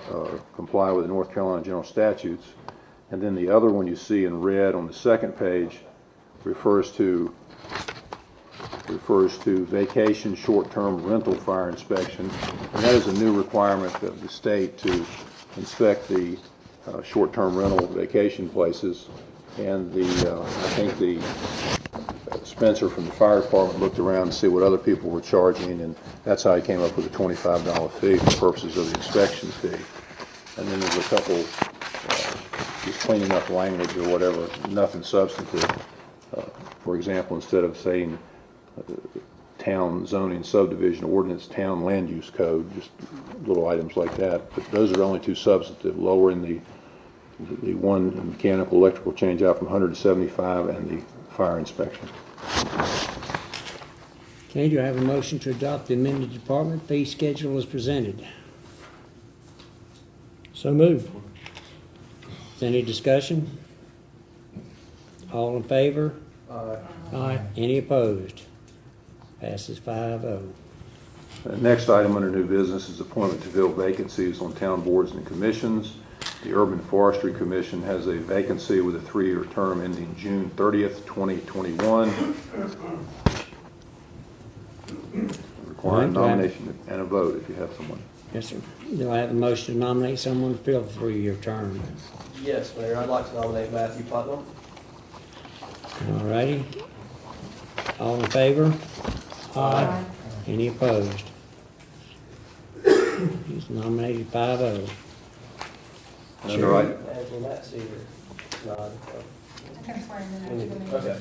comply with the North Carolina general statutes. And then the other one you see in red on the second page refers to vacation short-term rental fire inspection, and that is a new requirement of the state to inspect the short-term rental vacation places. And I think the Spencer from the fire department looked around to see what other people were charging, and that's how he came up with a $25 fee for purposes of the inspection fee. And then there's a couple just cleaning up language or whatever, nothing substantive. For example, instead of saying town zoning subdivision ordinance, town land use code, just little items like that. But those are only two substantive, lowering the one mechanical electrical change out from 100 to 75 and the fire inspection. Okay, do I have a motion to adopt the amended department fee schedule as presented? So moved. Is there any discussion? All in favor? Aye. Any opposed? Passes 5-0. Next item under new business is appointment to fill vacancies on town boards and commissions. The Urban Forestry Commission has a vacancy with a 3-year term ending June 30th, 2021. Requiring nomination and a vote if you have someone. Yes, sir. Do I have a motion to nominate someone to fill the 3-year term? Yes, Mayor, I'd like to nominate Matthew Putnam. All righty. All in favor? Aye. Any opposed? He's nominated 5-0. Under right. And Matt Seaver. Nod. I can swear him in after the meeting. Okay.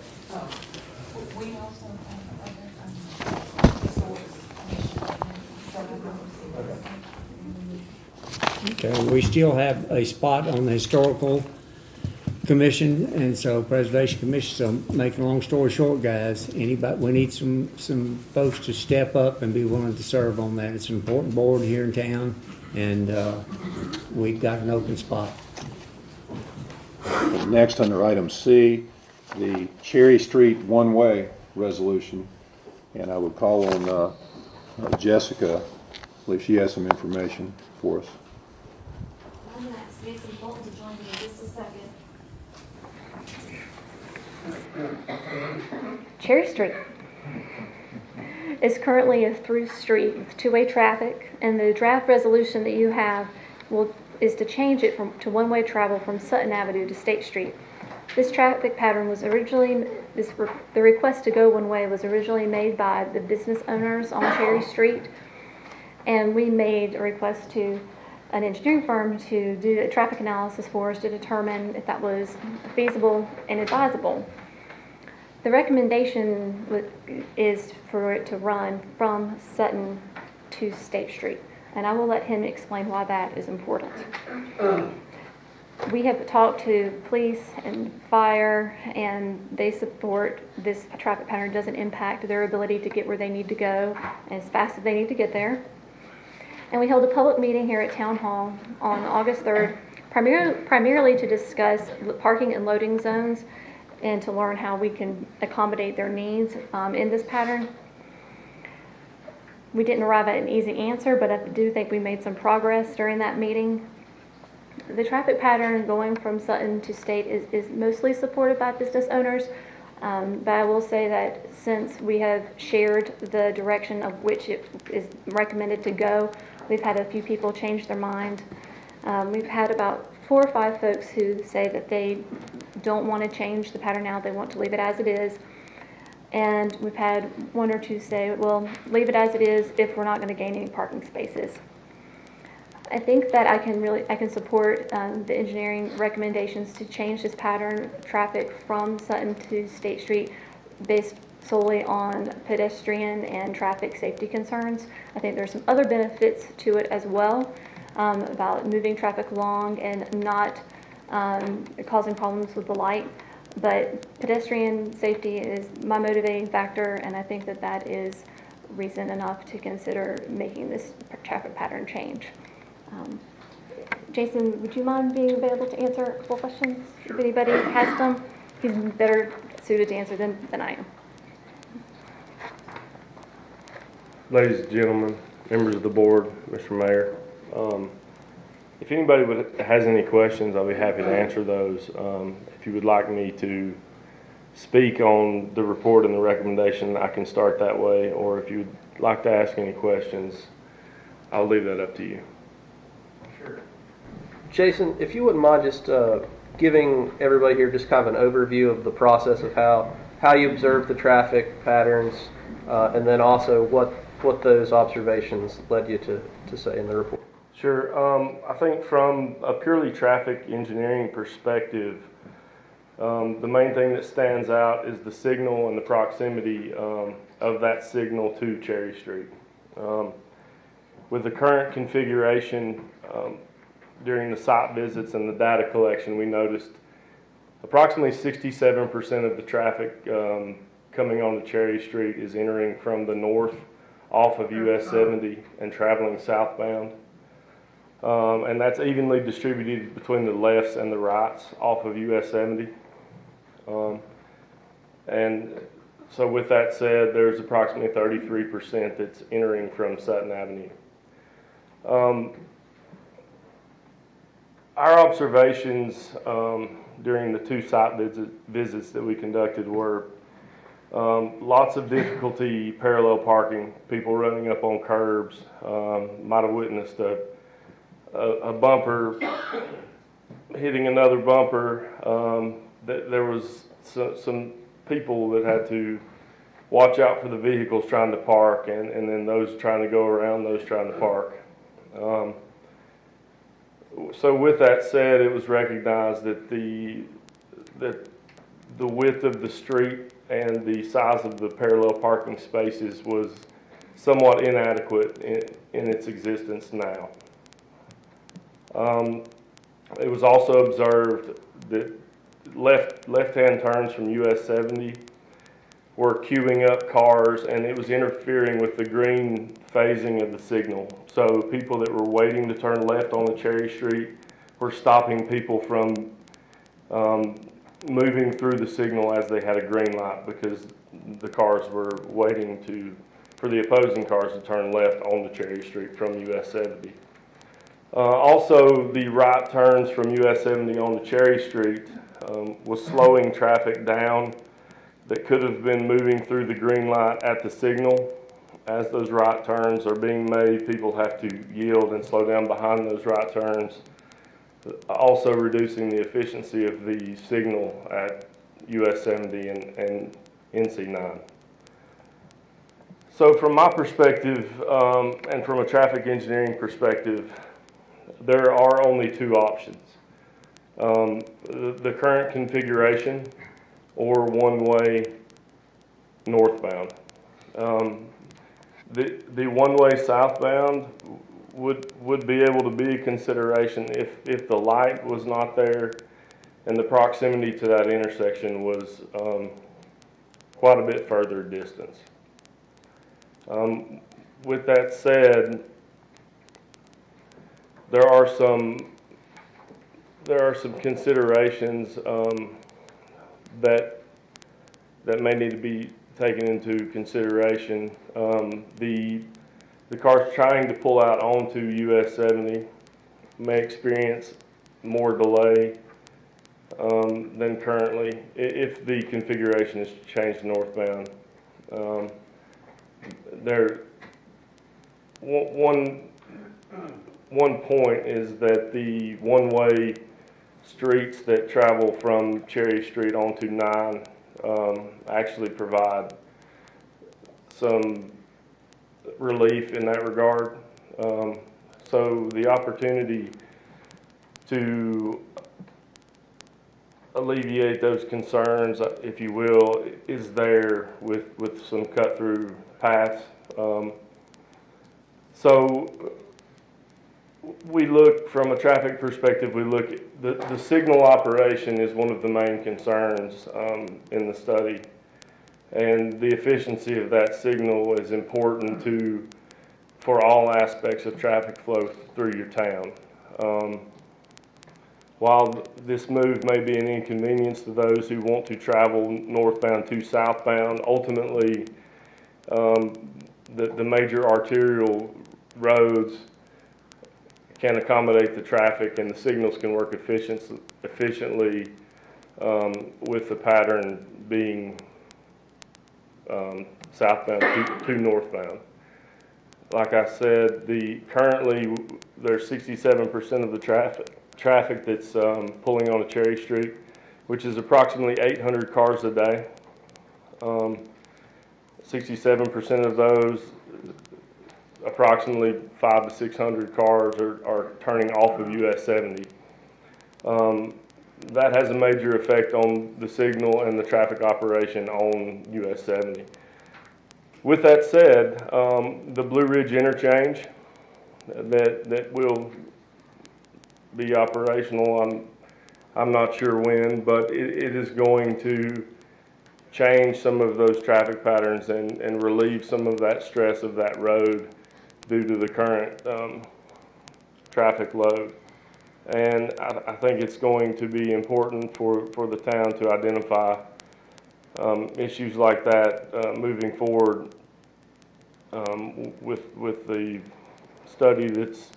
We also Okay, we still have a spot on the Historical Commission, and so Preservation Commission, so making a long story short, guys, anybody, we need some folks to step up and be willing to serve on that. It's an important board here in town, and we've got an open spot. Next, under item C, the Cherry Street one-way resolution, and I would call on Jessica. I believe she has some information for us. I'm going to ask Jason Bolton to join me in just a second. Cherry Street is currently a through street with two-way traffic, and the draft resolution that you have is to change it to one-way travel from Sutton Avenue to State Street. This traffic pattern was originally, the request to go one way was originally made by the business owners on Cherry Street, and we made a request to an engineering firm to do a traffic analysis for us to determine if that was feasible and advisable. The recommendation is for it to run from Sutton to State Street, and I will let him explain why that is important. We have talked to police and fire, and they support this traffic pattern doesn't impact their ability to get where they need to go as fast as they need to get there. And we held a public meeting here at Town Hall on August 3rd, primarily to discuss parking and loading zones and to learn how we can accommodate their needs in this pattern. We didn't arrive at an easy answer, but I do think we made some progress during that meeting. The traffic pattern going from Sutton to State is mostly supported by business owners, but I will say that since we have shared the direction of which it is recommended to go, we've had a few people change their mind. We've had about 4 or 5 folks who say that they don't want to change the pattern now, they want to leave it as it is. And we've had 1 or 2 say, well, leave it as it is if we're not going to gain any parking spaces. I think that I can support the engineering recommendations to change this pattern of traffic from Sutton to State Street based solely on pedestrian and traffic safety concerns. I think there's some other benefits to it as well, about moving traffic along and not causing problems with the light. But pedestrian safety is my motivating factor, and I think that that is reason enough to consider making this traffic pattern change. Jason, would you mind being available to answer a couple questions if anybody has them? He's better suited to answer them than I am. Ladies and gentlemen, members of the board, Mr. Mayor, if anybody has any questions, I'll be happy to answer those. If you would like me to speak on the report and the recommendation, I can start that way, or if you'd like to ask any questions, I'll leave that up to you. Sure. Jason, if you wouldn't mind just giving everybody here just kind of an overview of the process of how you observe the traffic patterns, and then also what those observations led you to say in the report. Sure. I think from a purely traffic engineering perspective, the main thing that stands out is the signal and the proximity of that signal to Cherry Street. With the current configuration, during the site visits and the data collection, we noticed approximately 67% of the traffic coming onto Cherry Street is entering from the north off of US 70 and traveling southbound. And that's evenly distributed between the lefts and the rights off of US 70. And so with that said, there's approximately 33% that's entering from Sutton Avenue. Our observations during the two site visits that we conducted were lots of difficulty parallel parking, people running up on curbs, might have witnessed a bumper hitting another bumper. There was some people that had to watch out for the vehicles trying to park, and then those trying to go around those trying to park. So with that said, it was recognized that the width of the street and the size of the parallel parking spaces was somewhat inadequate in its existence now. It was also observed that left-hand turns from US 70 were queuing up cars, and it was interfering with the green phasing of the signal. So people that were waiting to turn left on the Cherry Street were stopping people from moving through the signal as they had a green light, because the cars were waiting for the opposing cars to turn left on the Cherry Street from US 70. Also, the right turns from US 70 on the Cherry Street was slowing traffic down that could have been moving through the green light at the signal. As those right turns are being made, people have to yield and slow down behind those right turns, also reducing the efficiency of the signal at US 70 and NC 9. So from my perspective, and from a traffic engineering perspective, there are only two options. The current configuration, or one-way northbound. The one-way southbound would be able to be a consideration if the light was not there and the proximity to that intersection was quite a bit further distance. With that said, there are some considerations that may need to be taken into consideration. The cars trying to pull out onto US 70 may experience more delay than currently if the configuration is changed northbound. One point is that the one-way streets that travel from Cherry Street onto 9 actually provide some relief in that regard. So the opportunity to alleviate those concerns, if you will, is there with some cut-through paths. So we look from a traffic perspective, we look at the signal operation is one of the main concerns in the study, and the efficiency of that signal is important for all aspects of traffic flow through your town. While this move may be an inconvenience to those who want to travel northbound to southbound, ultimately the major arterial roads can accommodate the traffic, and the signals can work efficiently with the pattern being southbound to northbound. Like I said, currently there's 67% of the traffic that's pulling on a Cherry Street, which is approximately 800 cars a day. 67% of those, approximately 500 to 600 cars are turning off of US 70. That has a major effect on the signal and the traffic operation on US 70. With that said, the Blue Ridge interchange that will be operational, I'm not sure when, but it is going to change some of those traffic patterns and relieve some of that stress of that road due to the current traffic load. And I think it's going to be important for the town to identify issues like that moving forward with the study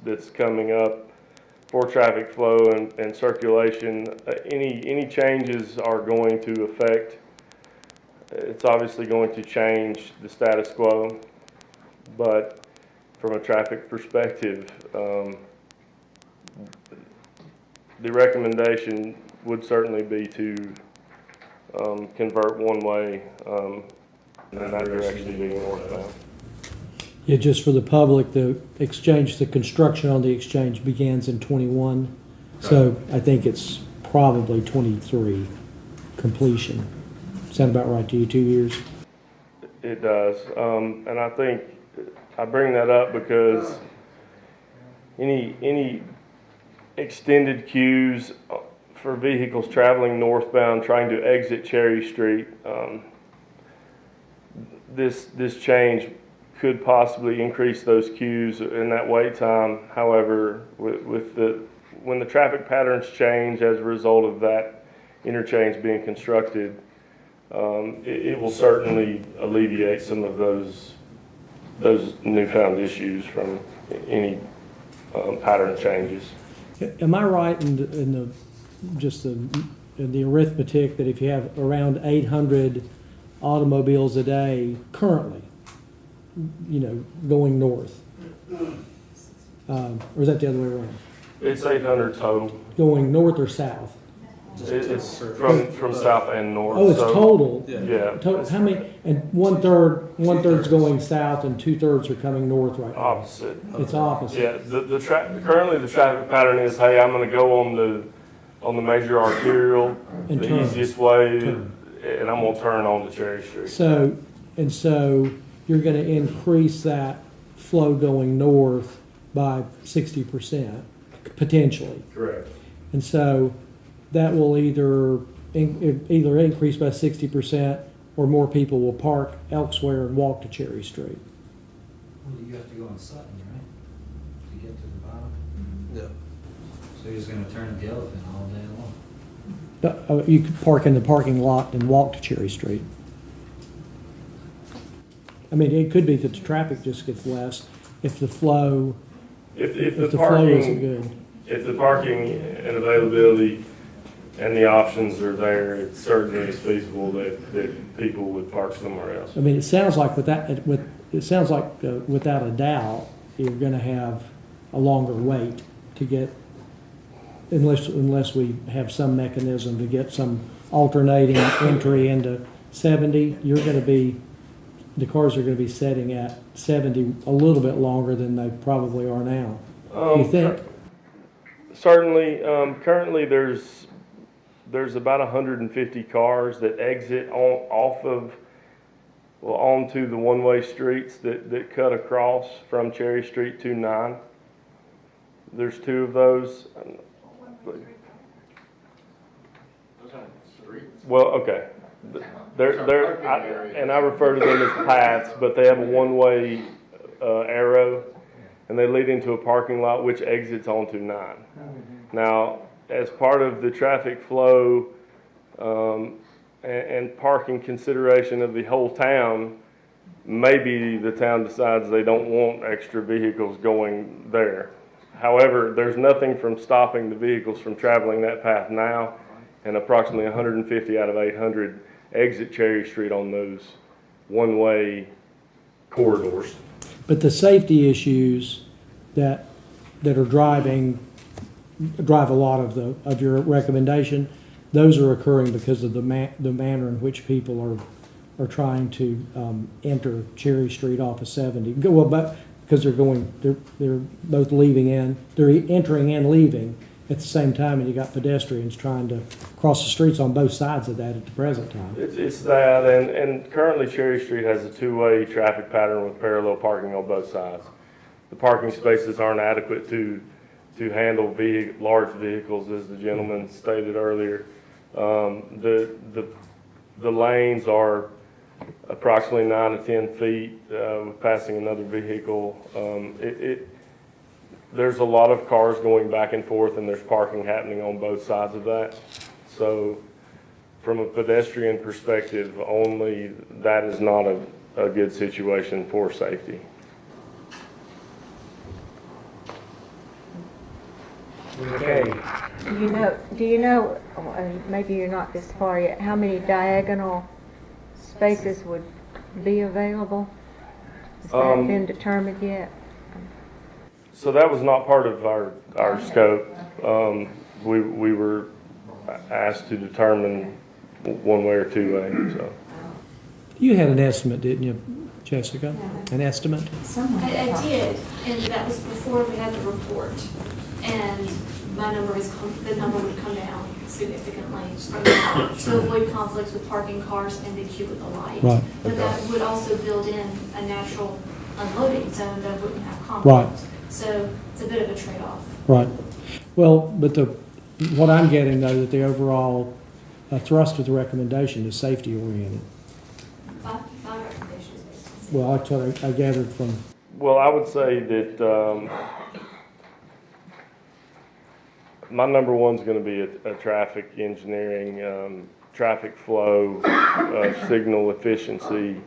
that's coming up for traffic flow and circulation. Any changes are going to affect, it's obviously going to change the status quo, but from a traffic perspective, the recommendation would certainly be to convert one way in that direction being northbound. Yeah, just for the public, the exchange, the construction on the exchange begins in 21. So I think it's probably 23 completion. Sound about right to you, 2 years? It does. And I think I bring that up because any extended queues for vehicles traveling northbound trying to exit Cherry Street, this change could possibly increase those queues and that wait time. However, when the traffic patterns change as a result of that interchange being constructed, it will certainly alleviate some of those newfound issues from any pattern changes. Am I right in the arithmetic that if you have around 800 automobiles a day currently, going north, or is that the other way around? It's 800 total. Going north or south? It's from south and north. Oh, it's total. Yeah. How many? And one third's going south, and 2/3 are coming north right now. Opposite. It's opposite. Yeah. Currently the traffic pattern is, hey, I'm going to go on the major arterial, And the turn. easiest way, and I'm going to turn on to Cherry Street. So you're going to increase that flow going north by 60%, potentially. Correct. And so that will either increase by 60% or more people will park elsewhere and walk to Cherry Street. Well, you have to go on Sutton, right? To get to the bottom? Yeah. So he's gonna turn at the Elephant all day long. You could park in the parking lot and walk to Cherry Street. I mean, it could be that the traffic just gets less if the flow, If the the flow isn't parking, good. if the parking and availability and the options are there, it certainly is feasible that people would park somewhere else. I mean, it sounds like without a doubt, you're going to have a longer wait to get, unless we have some mechanism to get some alternating entry into 70. The cars are going to be setting at 70 a little bit longer than they probably are now. You think? Certainly, currently there's about 150 cars that exit onto the one-way streets that cut across from Cherry Street to 9. There's 2 of those. Well, okay. And I refer to them as paths, but they have a one-way arrow, and they lead into a parking lot which exits onto 9. Now, as part of the traffic flow and parking consideration of the whole town, maybe the town decides they don't want extra vehicles going there. However, there's nothing from stopping the vehicles from traveling that path now, and approximately 150 out of 800 exit Cherry Street on those one-way corridors. But the safety issues that are drive a lot of your recommendation, those are occurring because of the manner in which people are trying to enter Cherry Street off of 70. Well, because they're both they're entering and leaving at the same time, and you got pedestrians trying to cross the streets on both sides of that at the present time. It's that, and currently Cherry Street has a 2-way traffic pattern with parallel parking on both sides. The parking spaces aren't adequate to handle large vehicles, as the gentleman stated earlier. The The lanes are approximately 9 to 10 feet with passing another vehicle. There's a lot of cars going back and forth, and there's parking happening on both sides of that. So from a pedestrian perspective only, that is not a good situation for safety. Okay. Do you know, maybe you're not this far yet, how many diagonal spaces would be available? Has that been determined yet? So that was not part of our scope. We were asked to determine one way or two way. So You had an estimate, didn't you, Jessica? An estimate? I did, and that was before we had the report. And my number is, the number would come down significantly from that to avoid conflicts with parking cars and the queue with the light. Right. But that would also build in a natural unloading zone that wouldn't have conflict. Right. So it's a bit of a trade-off. Right. Well, but what I'm getting, though, that the overall thrust of the recommendation is safety oriented. My recommendation is based. Well, that's what I gathered from. Well, I would say that my number one's going to be a traffic engineering, traffic flow, signal efficiency.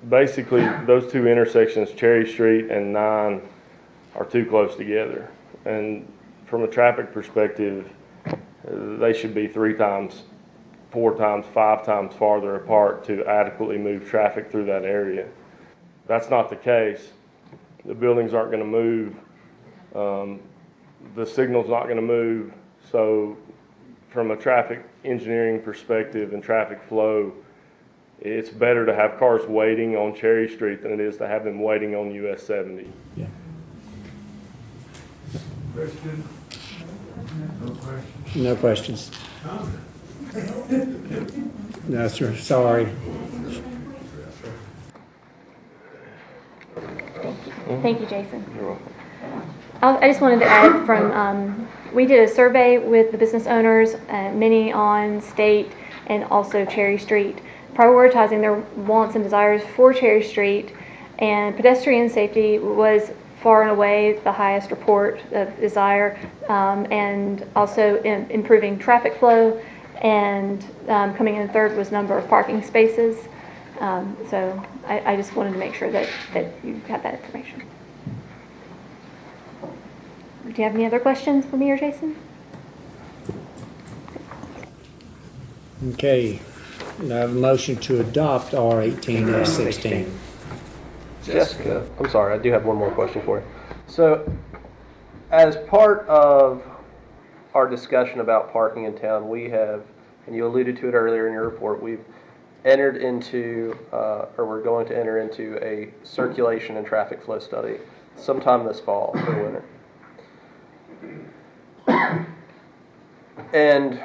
Basically, those two intersections, Cherry Street and 9, are too close together. And from a traffic perspective, they should be 3 times, 4 times, 5 times farther apart to adequately move traffic through that area. That's not the case. The buildings aren't going to move. The signal's not going to move. So from a traffic engineering perspective and traffic flow, it's better to have cars waiting on Cherry Street than it is to have them waiting on US 70. Yeah. Question? No questions? No questions. No, sir, sorry. Thank you, Jason. I just wanted to add we did a survey with the business owners, many on State and also Cherry Street, prioritizing their wants and desires for Cherry Street, and pedestrian safety was far and away the highest report of desire, and also improving traffic flow, and coming in third was number of parking spaces. So I just wanted to make sure that you had that information. Do you have any other questions for me or Jason? Okay. I have a motion to adopt R18-16. Jessica, I'm sorry, I do have one more question for you. So, as part of our discussion about parking in town, we have, and you alluded to it earlier in your report, we've entered into, or we're going to enter into a circulation and traffic flow study sometime this fall or winter. And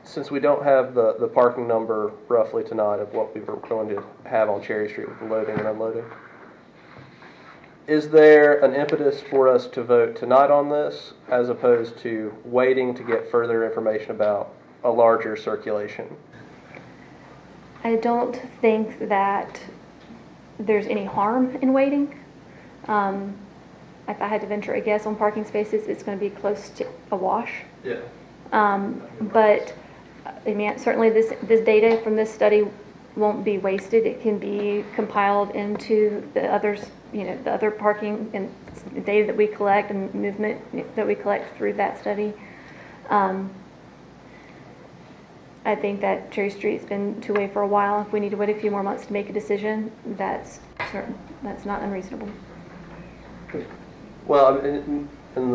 since we don't have the parking number roughly tonight of what we were going to have on Cherry Street with the loading and unloading, is there an impetus for us to vote tonight on this as opposed to waiting to get further information about a larger circulation? I don't think that there's any harm in waiting. If I had to venture a guess on parking spaces, it's going to be close to a wash. Yeah. But I mean, certainly this data from this study won't be wasted. It can be compiled into the others, the other parking and data that we collect and movement that we collect through that study. I think that Cherry Street's been two-way for a while. If we need to wait a few more months to make a decision, that's not unreasonable. Well, and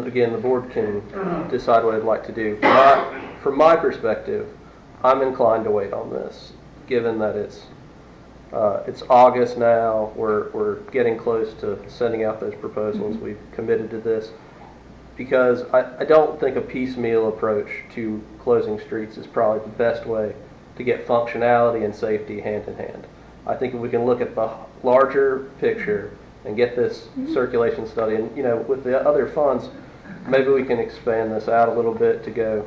again, the board can decide what I'd like to do. From my perspective, I'm inclined to wait on this, given that it's August now. We're getting close to sending out those proposals. We've committed to this because I don't think a piecemeal approach to closing streets is probably the best way to get functionality and safety hand in hand. I think if we can look at the larger picture and get this circulation study, and with the other funds, maybe we can expand this out a little bit to go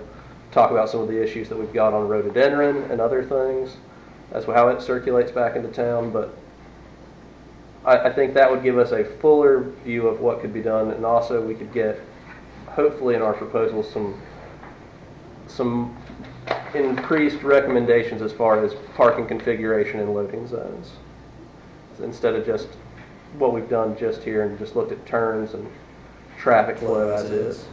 talk about some of the issues that we've got on rhododendron and other things. That's how it circulates back into town, but I think that would give us a fuller view of what could be done, and also we could get, hopefully in our proposal, some increased recommendations as far as parking configuration and loading zones, instead of just what we've done just here and just looked at turns and traffic flow as is.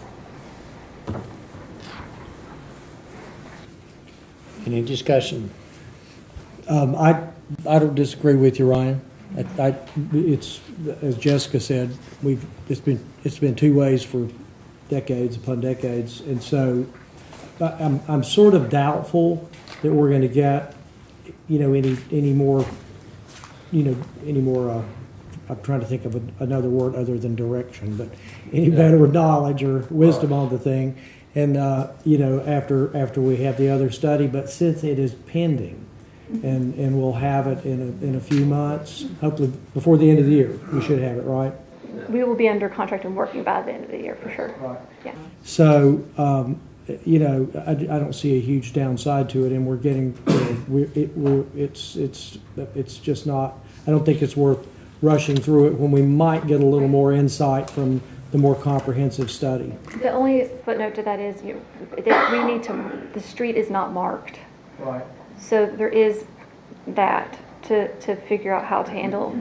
Any discussion? I don't disagree with you, Ryan. It's, as Jessica said, it's been two ways for decades upon decades, and so I'm sort of doubtful that we're going to get, any more. I'm trying to think of another word other than direction, but any better knowledge or wisdom on the thing, and after we have the other study. But since it is pending, and we'll have it in a few months, hopefully before the end of the year, we should have it, right? We will be under contract and working by the end of the year for sure. Right. Yeah. So, I don't see a huge downside to it, and we're getting, it's just not. I don't think it's worth rushing through it when we might get a little more insight from the more comprehensive study. The only footnote to that is that we need to. The street is not marked. Right. So there is that to figure out how to handle.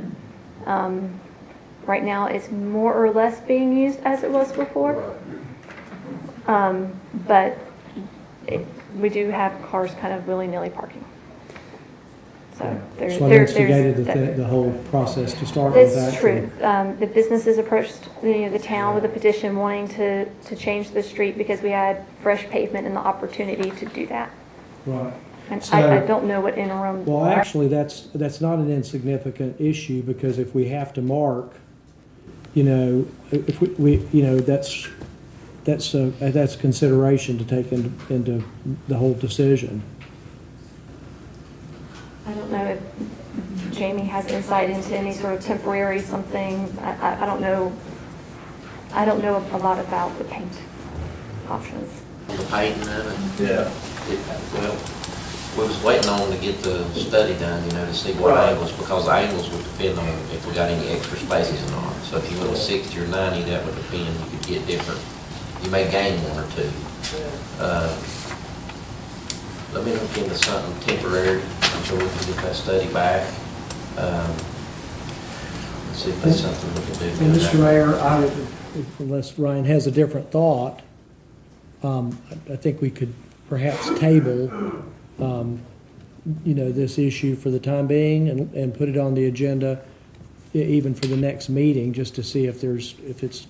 Right now, it's more or less being used as it was before. But we do have cars kind of willy-nilly parking. So there's I instigated the whole process to start with. That's true. The businesses approached the town with a petition wanting to change the street because we had fresh pavement and the opportunity to do that. Right. And so, I don't know what interim. Well, actually, that's not an insignificant issue, because if we have to mark, if we that's consideration to take into the whole decision. I don't know if Jamie has insight into any sort of temporary something. I don't know. I don't know a lot about the paint options. The painting of it? Yeah. Well, we was waiting on to get the study done, to see what angles, because the angles would depend on if we got any extra spaces or not. So if you went to 60 or 90, that would depend. You could get different. You may gain one or two. Let me look into something temporary until we can get that study back. See if that's something we can do. And Mr. Mayor, unless Ryan has a different thought, I think we could perhaps table, this issue for the time being, and put it on the agenda even for the next meeting, just to see if it's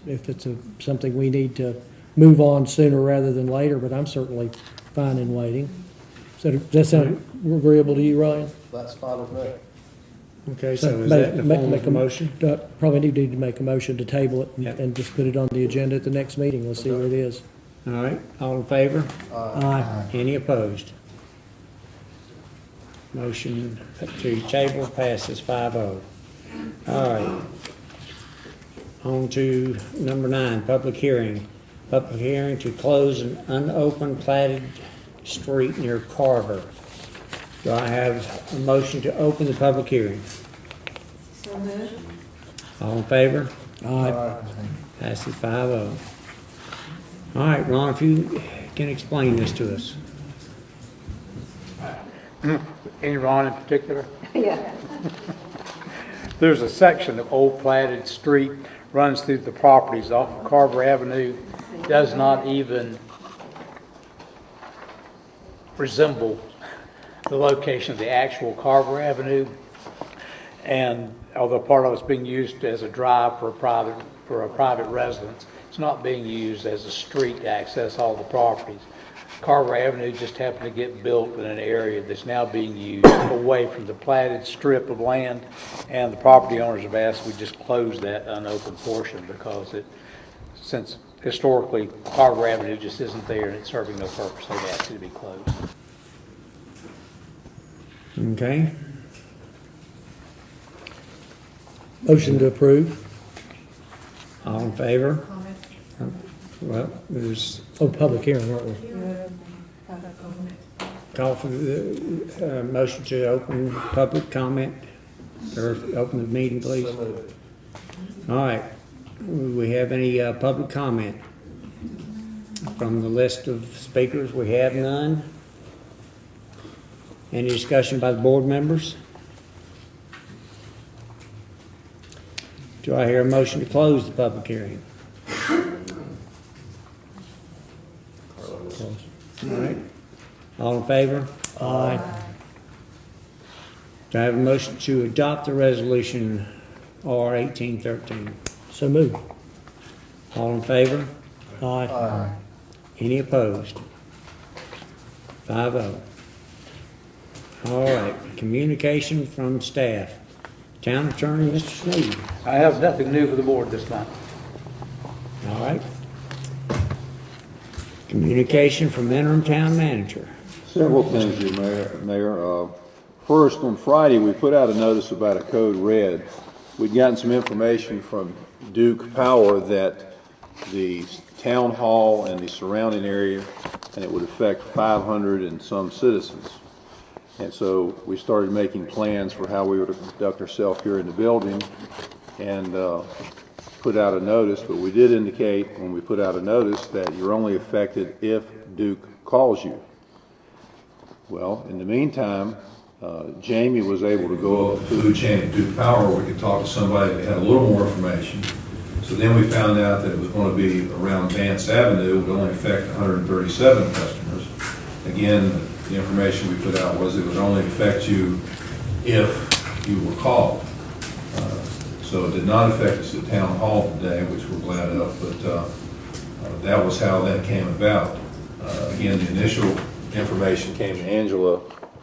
something we need to move on sooner rather than later. But I'm certainly fine in waiting. So does that sound agreeable to you, Ryan? That's fine with me. Okay, so is that in the form of a motion? Probably need to make a motion to table it and just put it on the agenda at the next meeting. Let's see where it is. All right, all in favor? Aye. Any opposed? Motion to table passes 5-0. All right. On to number 9, public hearing. Public hearing to close an unopened platted street near Carver. Do I have a motion to open the public hearing? So moved. All in favor? Aye. Passes 5-0. All right, Ron, if you can explain this to us. Any Ron in particular? Yeah. There's a section of old platted street runs through the properties off of Carver Avenue. Does not even resemble the location of the actual Carver Avenue. And although part of it's being used as a drive for a private residence, it's not being used as a street to access all the properties. Carver Avenue just happened to get built in an area that's now being used away from the platted strip of land, and the property owners have asked we just close that unopened portion because since historically Carver Avenue just isn't there and it's serving no purpose, they've asked it to be closed. Okay. Motion to approve. All in favor? Well, there's... Oh, public hearing, aren't we? call for the motion to open public comment, or open the meeting, please. All right. We have any public comment? From the list of speakers, we have none. Any discussion by the board members? Do I hear a motion to close the public hearing? All right. All in favor? Aye. Do I have a motion to adopt the resolution R 1813? So moved. All in favor? Aye. Any opposed? 5-0. All right, communication from staff. Town Attorney, Mr. Sneed. I have nothing new for the board this time. All right. Communication from Interim Town Manager. Several things, your Mayor. First, on Friday, we put out a notice about a code red. We'd gotten some information from Duke Power that the town hall and the surrounding area, and it would affect 500 and some citizens. And so we started making plans for how we were to conduct ourselves here in the building and put out a notice. But we did indicate when we put out a notice that you're only affected if Duke calls you. Well, in the meantime, Jamie was able to go up the food chain at Duke Power where we could talk to somebody that had a little more information. So then we found out that it was going to be around Vance Avenue. It would only affect 137 customers. Again, the information we put out was it would only affect you if you were called. So it did not affect us at Town Hall today, which we're glad of, but that was how that came about. Again, the initial information came to Angela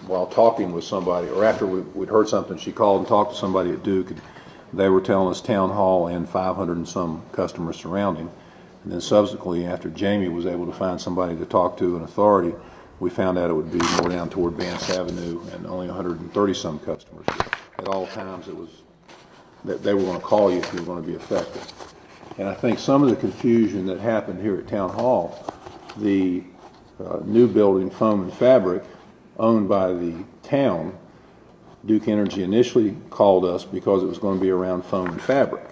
while talking with somebody, or after we'd heard something. She called and talked to somebody at Duke, and they were telling us Town Hall and 500 and some customers surrounding. And then subsequently, after Jamie was able to find somebody to talk to, an authority, we found out it would be more down toward Vance Avenue and only 130 some customers. At all times, it was that they were going to call you if you were going to be affected. And I think some of the confusion that happened here at Town Hall, the new building, Foam and Fabric, owned by the town, Duke Energy initially called us because it was going to be around Foam and Fabric.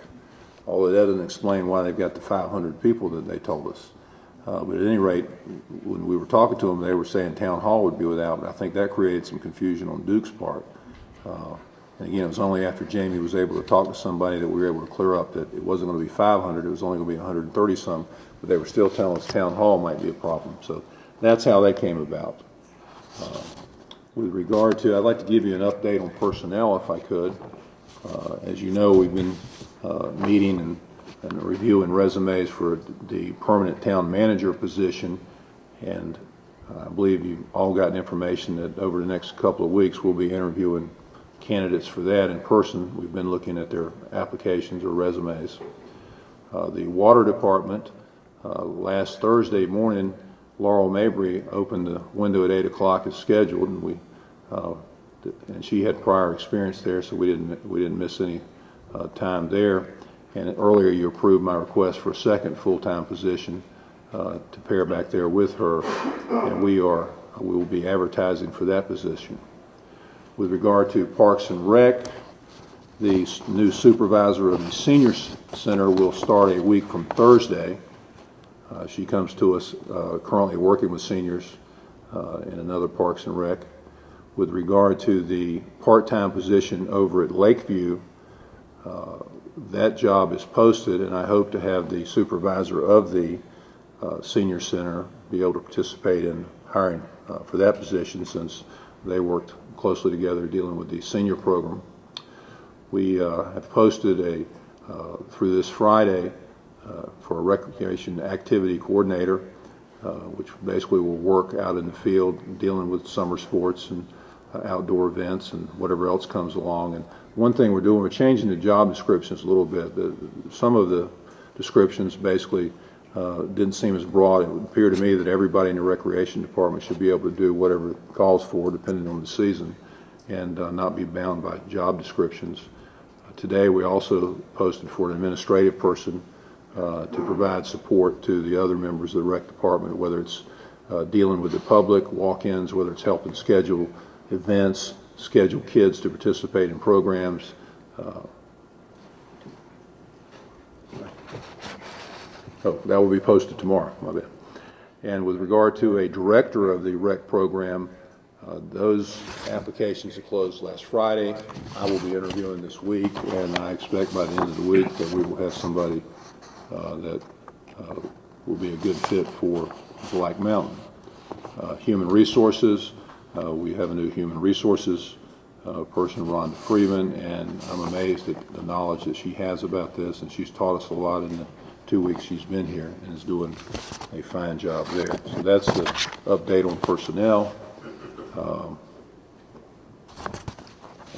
Although that doesn't explain why they've got the 500 people that they told us. But at any rate, when we were talking to them, they were saying Town Hall would be without, and I think that created some confusion on Duke's part. And again, it was only after Jamie was able to talk to somebody that we were able to clear up that it wasn't going to be 500, it was only going to be 130 some, but they were still telling us Town Hall might be a problem. So that's how that came about. With regard to, I'd like to give you an update on personnel if I could. As you know, we've been meeting and reviewing resumes for the permanent town manager position, and I believe you've all gotten information that over the next couple of weeks we'll be interviewing candidates for that in person. We've been looking at their applications or resumes. The water department, last Thursday morning, Laurel Mabry opened the window at 8 o'clock as scheduled, and and she had prior experience there, so we didn't miss any time there. And earlier you approved my request for a second full-time position to pair back there with her, and we will be advertising for that position. With regard to Parks and Rec, the new supervisor of the senior center will start a week from Thursday. She comes to us currently working with seniors in another Parks and Rec. With regard to the part-time position over at Lakeview, that job is posted, and I hope to have the supervisor of the senior center be able to participate in hiring for that position, since they worked closely together dealing with the senior program. We have posted through this Friday for a recreation activity coordinator, which basically will work out in the field dealing with summer sports and outdoor events and whatever else comes along. And one thing we're doing, we're changing the job descriptions a little bit. Some of the descriptions basically didn't seem as broad. It would appear to me that everybody in the recreation department should be able to do whatever it calls for depending on the season and not be bound by job descriptions. Today we also posted for an administrative person to provide support to the other members of the rec department, whether it's dealing with the public, walk-ins, whether it's helping schedule events, schedule kids to participate in programs. That will be posted tomorrow, my bad. And with regard to a director of the rec program, those applications are closed last Friday. I will be interviewing this week, and I expect by the end of the week that we will have somebody that will be a good fit for Black Mountain. Human resources, we have a new human resources person, Rhonda Freeman, and I'm amazed at the knowledge that she has about this, and she's taught us a lot in the 2 weeks she's been here and is doing a fine job there. So that's the update on personnel.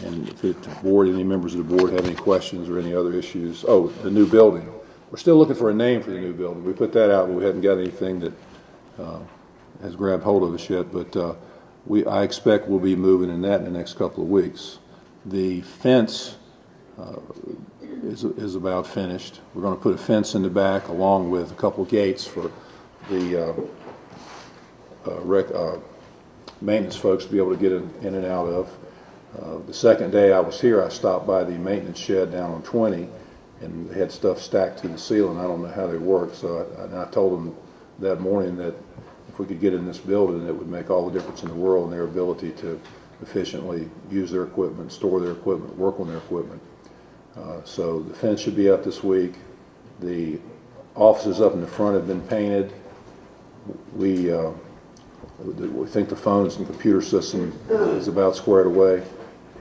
And if the board, any members of the board have any questions or any other issues. Oh, the new building. We're still looking for a name for the new building. We put that out, but we hadn't got anything that has grabbed hold of us yet. But I expect we'll be moving in that in the next couple of weeks. The fence is about finished. We're going to put a fence in the back along with a couple gates for the maintenance folks to be able to get in and out of. The second day I was here, I stopped by the maintenance shed down on 20, and they had stuff stacked to the ceiling. I don't know how they work, so I told them that morning that if we could get in this building, it would make all the difference in the world in their ability to efficiently use their equipment, store their equipment, work on their equipment. So the fence should be up this week. The offices up in the front have been painted. We think the phones and computer system is about squared away,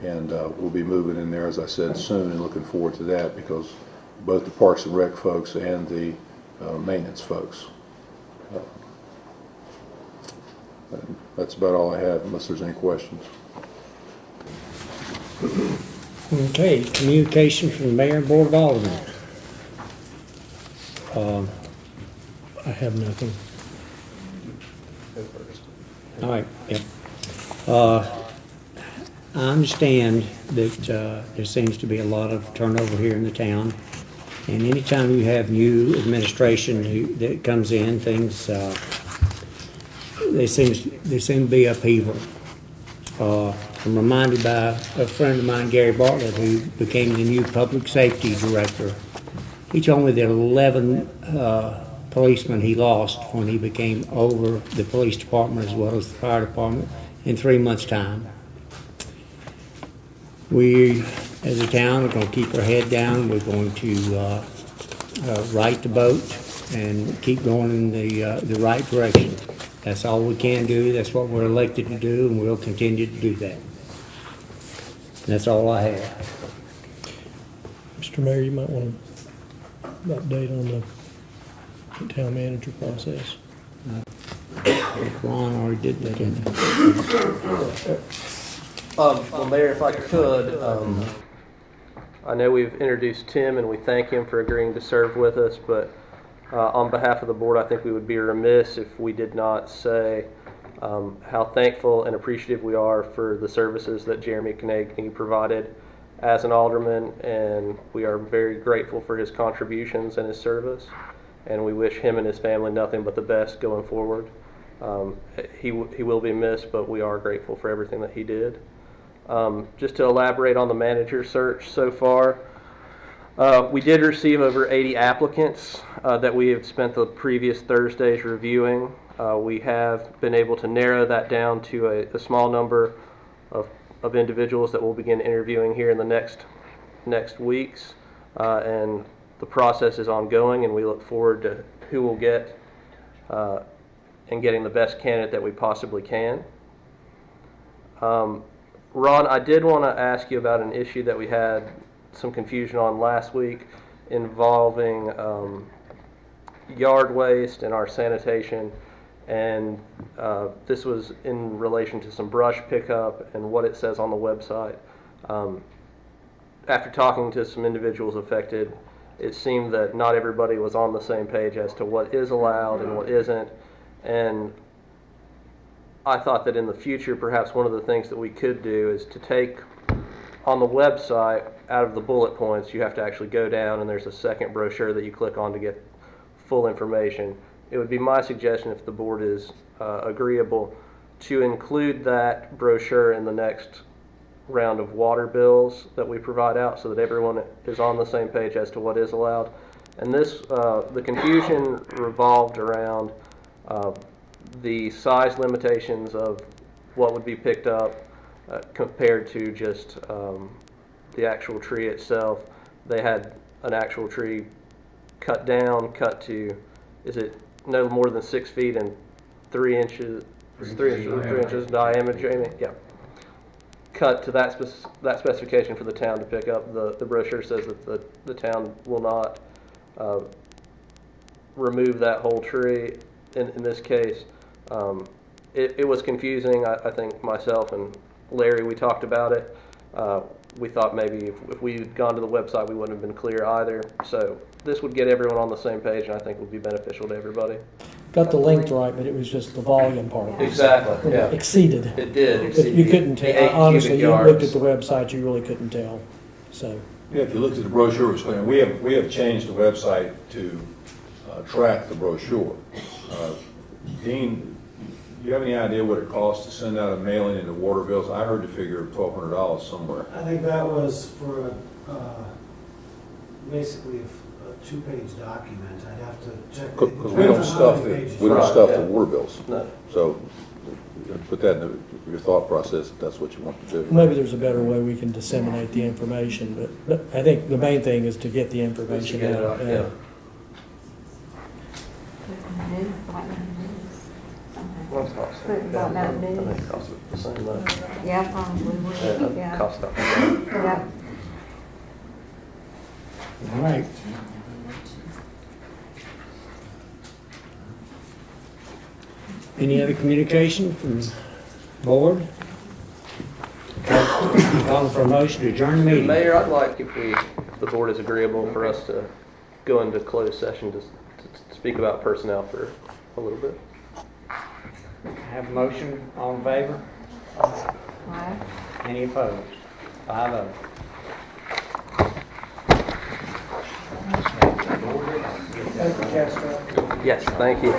and we'll be moving in there, as I said, soon, and looking forward to that because both the Parks and Rec folks and the maintenance folks. That's about all I have, unless there's any questions. Okay, communication from the Mayor and Board of Aldermen. I have nothing. All right, yep. I understand that there seems to be a lot of turnover here in the town, and anytime you have new administration that comes in, things there seem to be upheaval. I'm reminded by a friend of mine, Gary Bartlett, who became the new public safety director. He told me that 11 policemen he lost when he became over the police department as well as the fire department in 3 months' time. We, as a town, are going to keep our head down. We're going to right the boat and keep going in the right direction. That's all we can do. That's what we're elected to do, and we'll continue to do that. That's all I have. Mr. Mayor, you might want to update on the town manager process. Ron already did that, didn't he? Well, Mayor, if I could, I know we've introduced Tim and we thank him for agreeing to serve with us, but on behalf of the board, I think we would be remiss if we did not say how thankful and appreciative we are for the services that Jeremy Konechny provided as an alderman, and we are very grateful for his contributions and his service, and we wish him and his family nothing but the best going forward. He will be missed, but we are grateful for everything that he did. Just to elaborate on the manager search so far, we did receive over 80 applicants that we have spent the previous Thursdays reviewing. We have been able to narrow that down to a small number of individuals that we'll begin interviewing here in the next weeks, and the process is ongoing, and we look forward to who we'll get and getting the best candidate that we possibly can. Ron, I did want to ask you about an issue that we had some confusion on last week involving yard waste and our sanitation, and this was in relation to some brush pickup and what it says on the website. After talking to some individuals affected, it seemed that not everybody was on the same page as to what is allowed and what isn't, and I thought that in the future perhaps one of the things that we could do is to take on the website, out of the bullet points, you have to actually go down and there's a second brochure that you click on to get full information. It would be my suggestion, if the board is agreeable to include that brochure in the next round of water bills that we provide out so that everyone is on the same page as to what is allowed. And this, the confusion revolved around the size limitations of what would be picked up compared to just the actual tree itself. They had an actual tree cut down, cut to, is it no more than 6 feet and 3 inches, 3 inches diameter, Jamie? Yeah. Cut to that specification for the town to pick up. The brochure says that the town will not remove that whole tree. In this case, it was confusing. I think myself and Larry, we talked about it. We thought maybe if we had gone to the website, we wouldn't have been clear either. So this would get everyone on the same page, and I think would be beneficial to everybody. Got the length right, but it was just the volume part. Exactly, yeah. Exceeded. It did exceed. You couldn't the 8 tell. Honestly, cubic you yards. looked at the website, you really couldn't tell. So. Yeah, if you looked at the brochure, it was clear. We have changed the website to track the brochure. Dean, do you have any idea what it costs to send out a mailing into water bills? I heard the figure of $1,200 somewhere. I think that was for basically a two-page document. I'd have to check. Because we don't stuff the water bills. No. So put that in your thought process if that's what you want to do. Maybe there's a better way we can disseminate the information, but I think the main thing is to get the information Get it out. out, yeah. What's it cost? Put it in Black Mountain I think News. it costs the same though. Yeah, probably would. Yeah, Yeah. cost up. Yeah. All right. Any other communication from board? Calling for a motion to adjourn the meeting. Mayor, I'd like if the board is agreeable for us to go into closed session to speak about personnel for a little bit. Have a motion, all in favor? Aye. Any opposed? 5-0. Yes, thank you.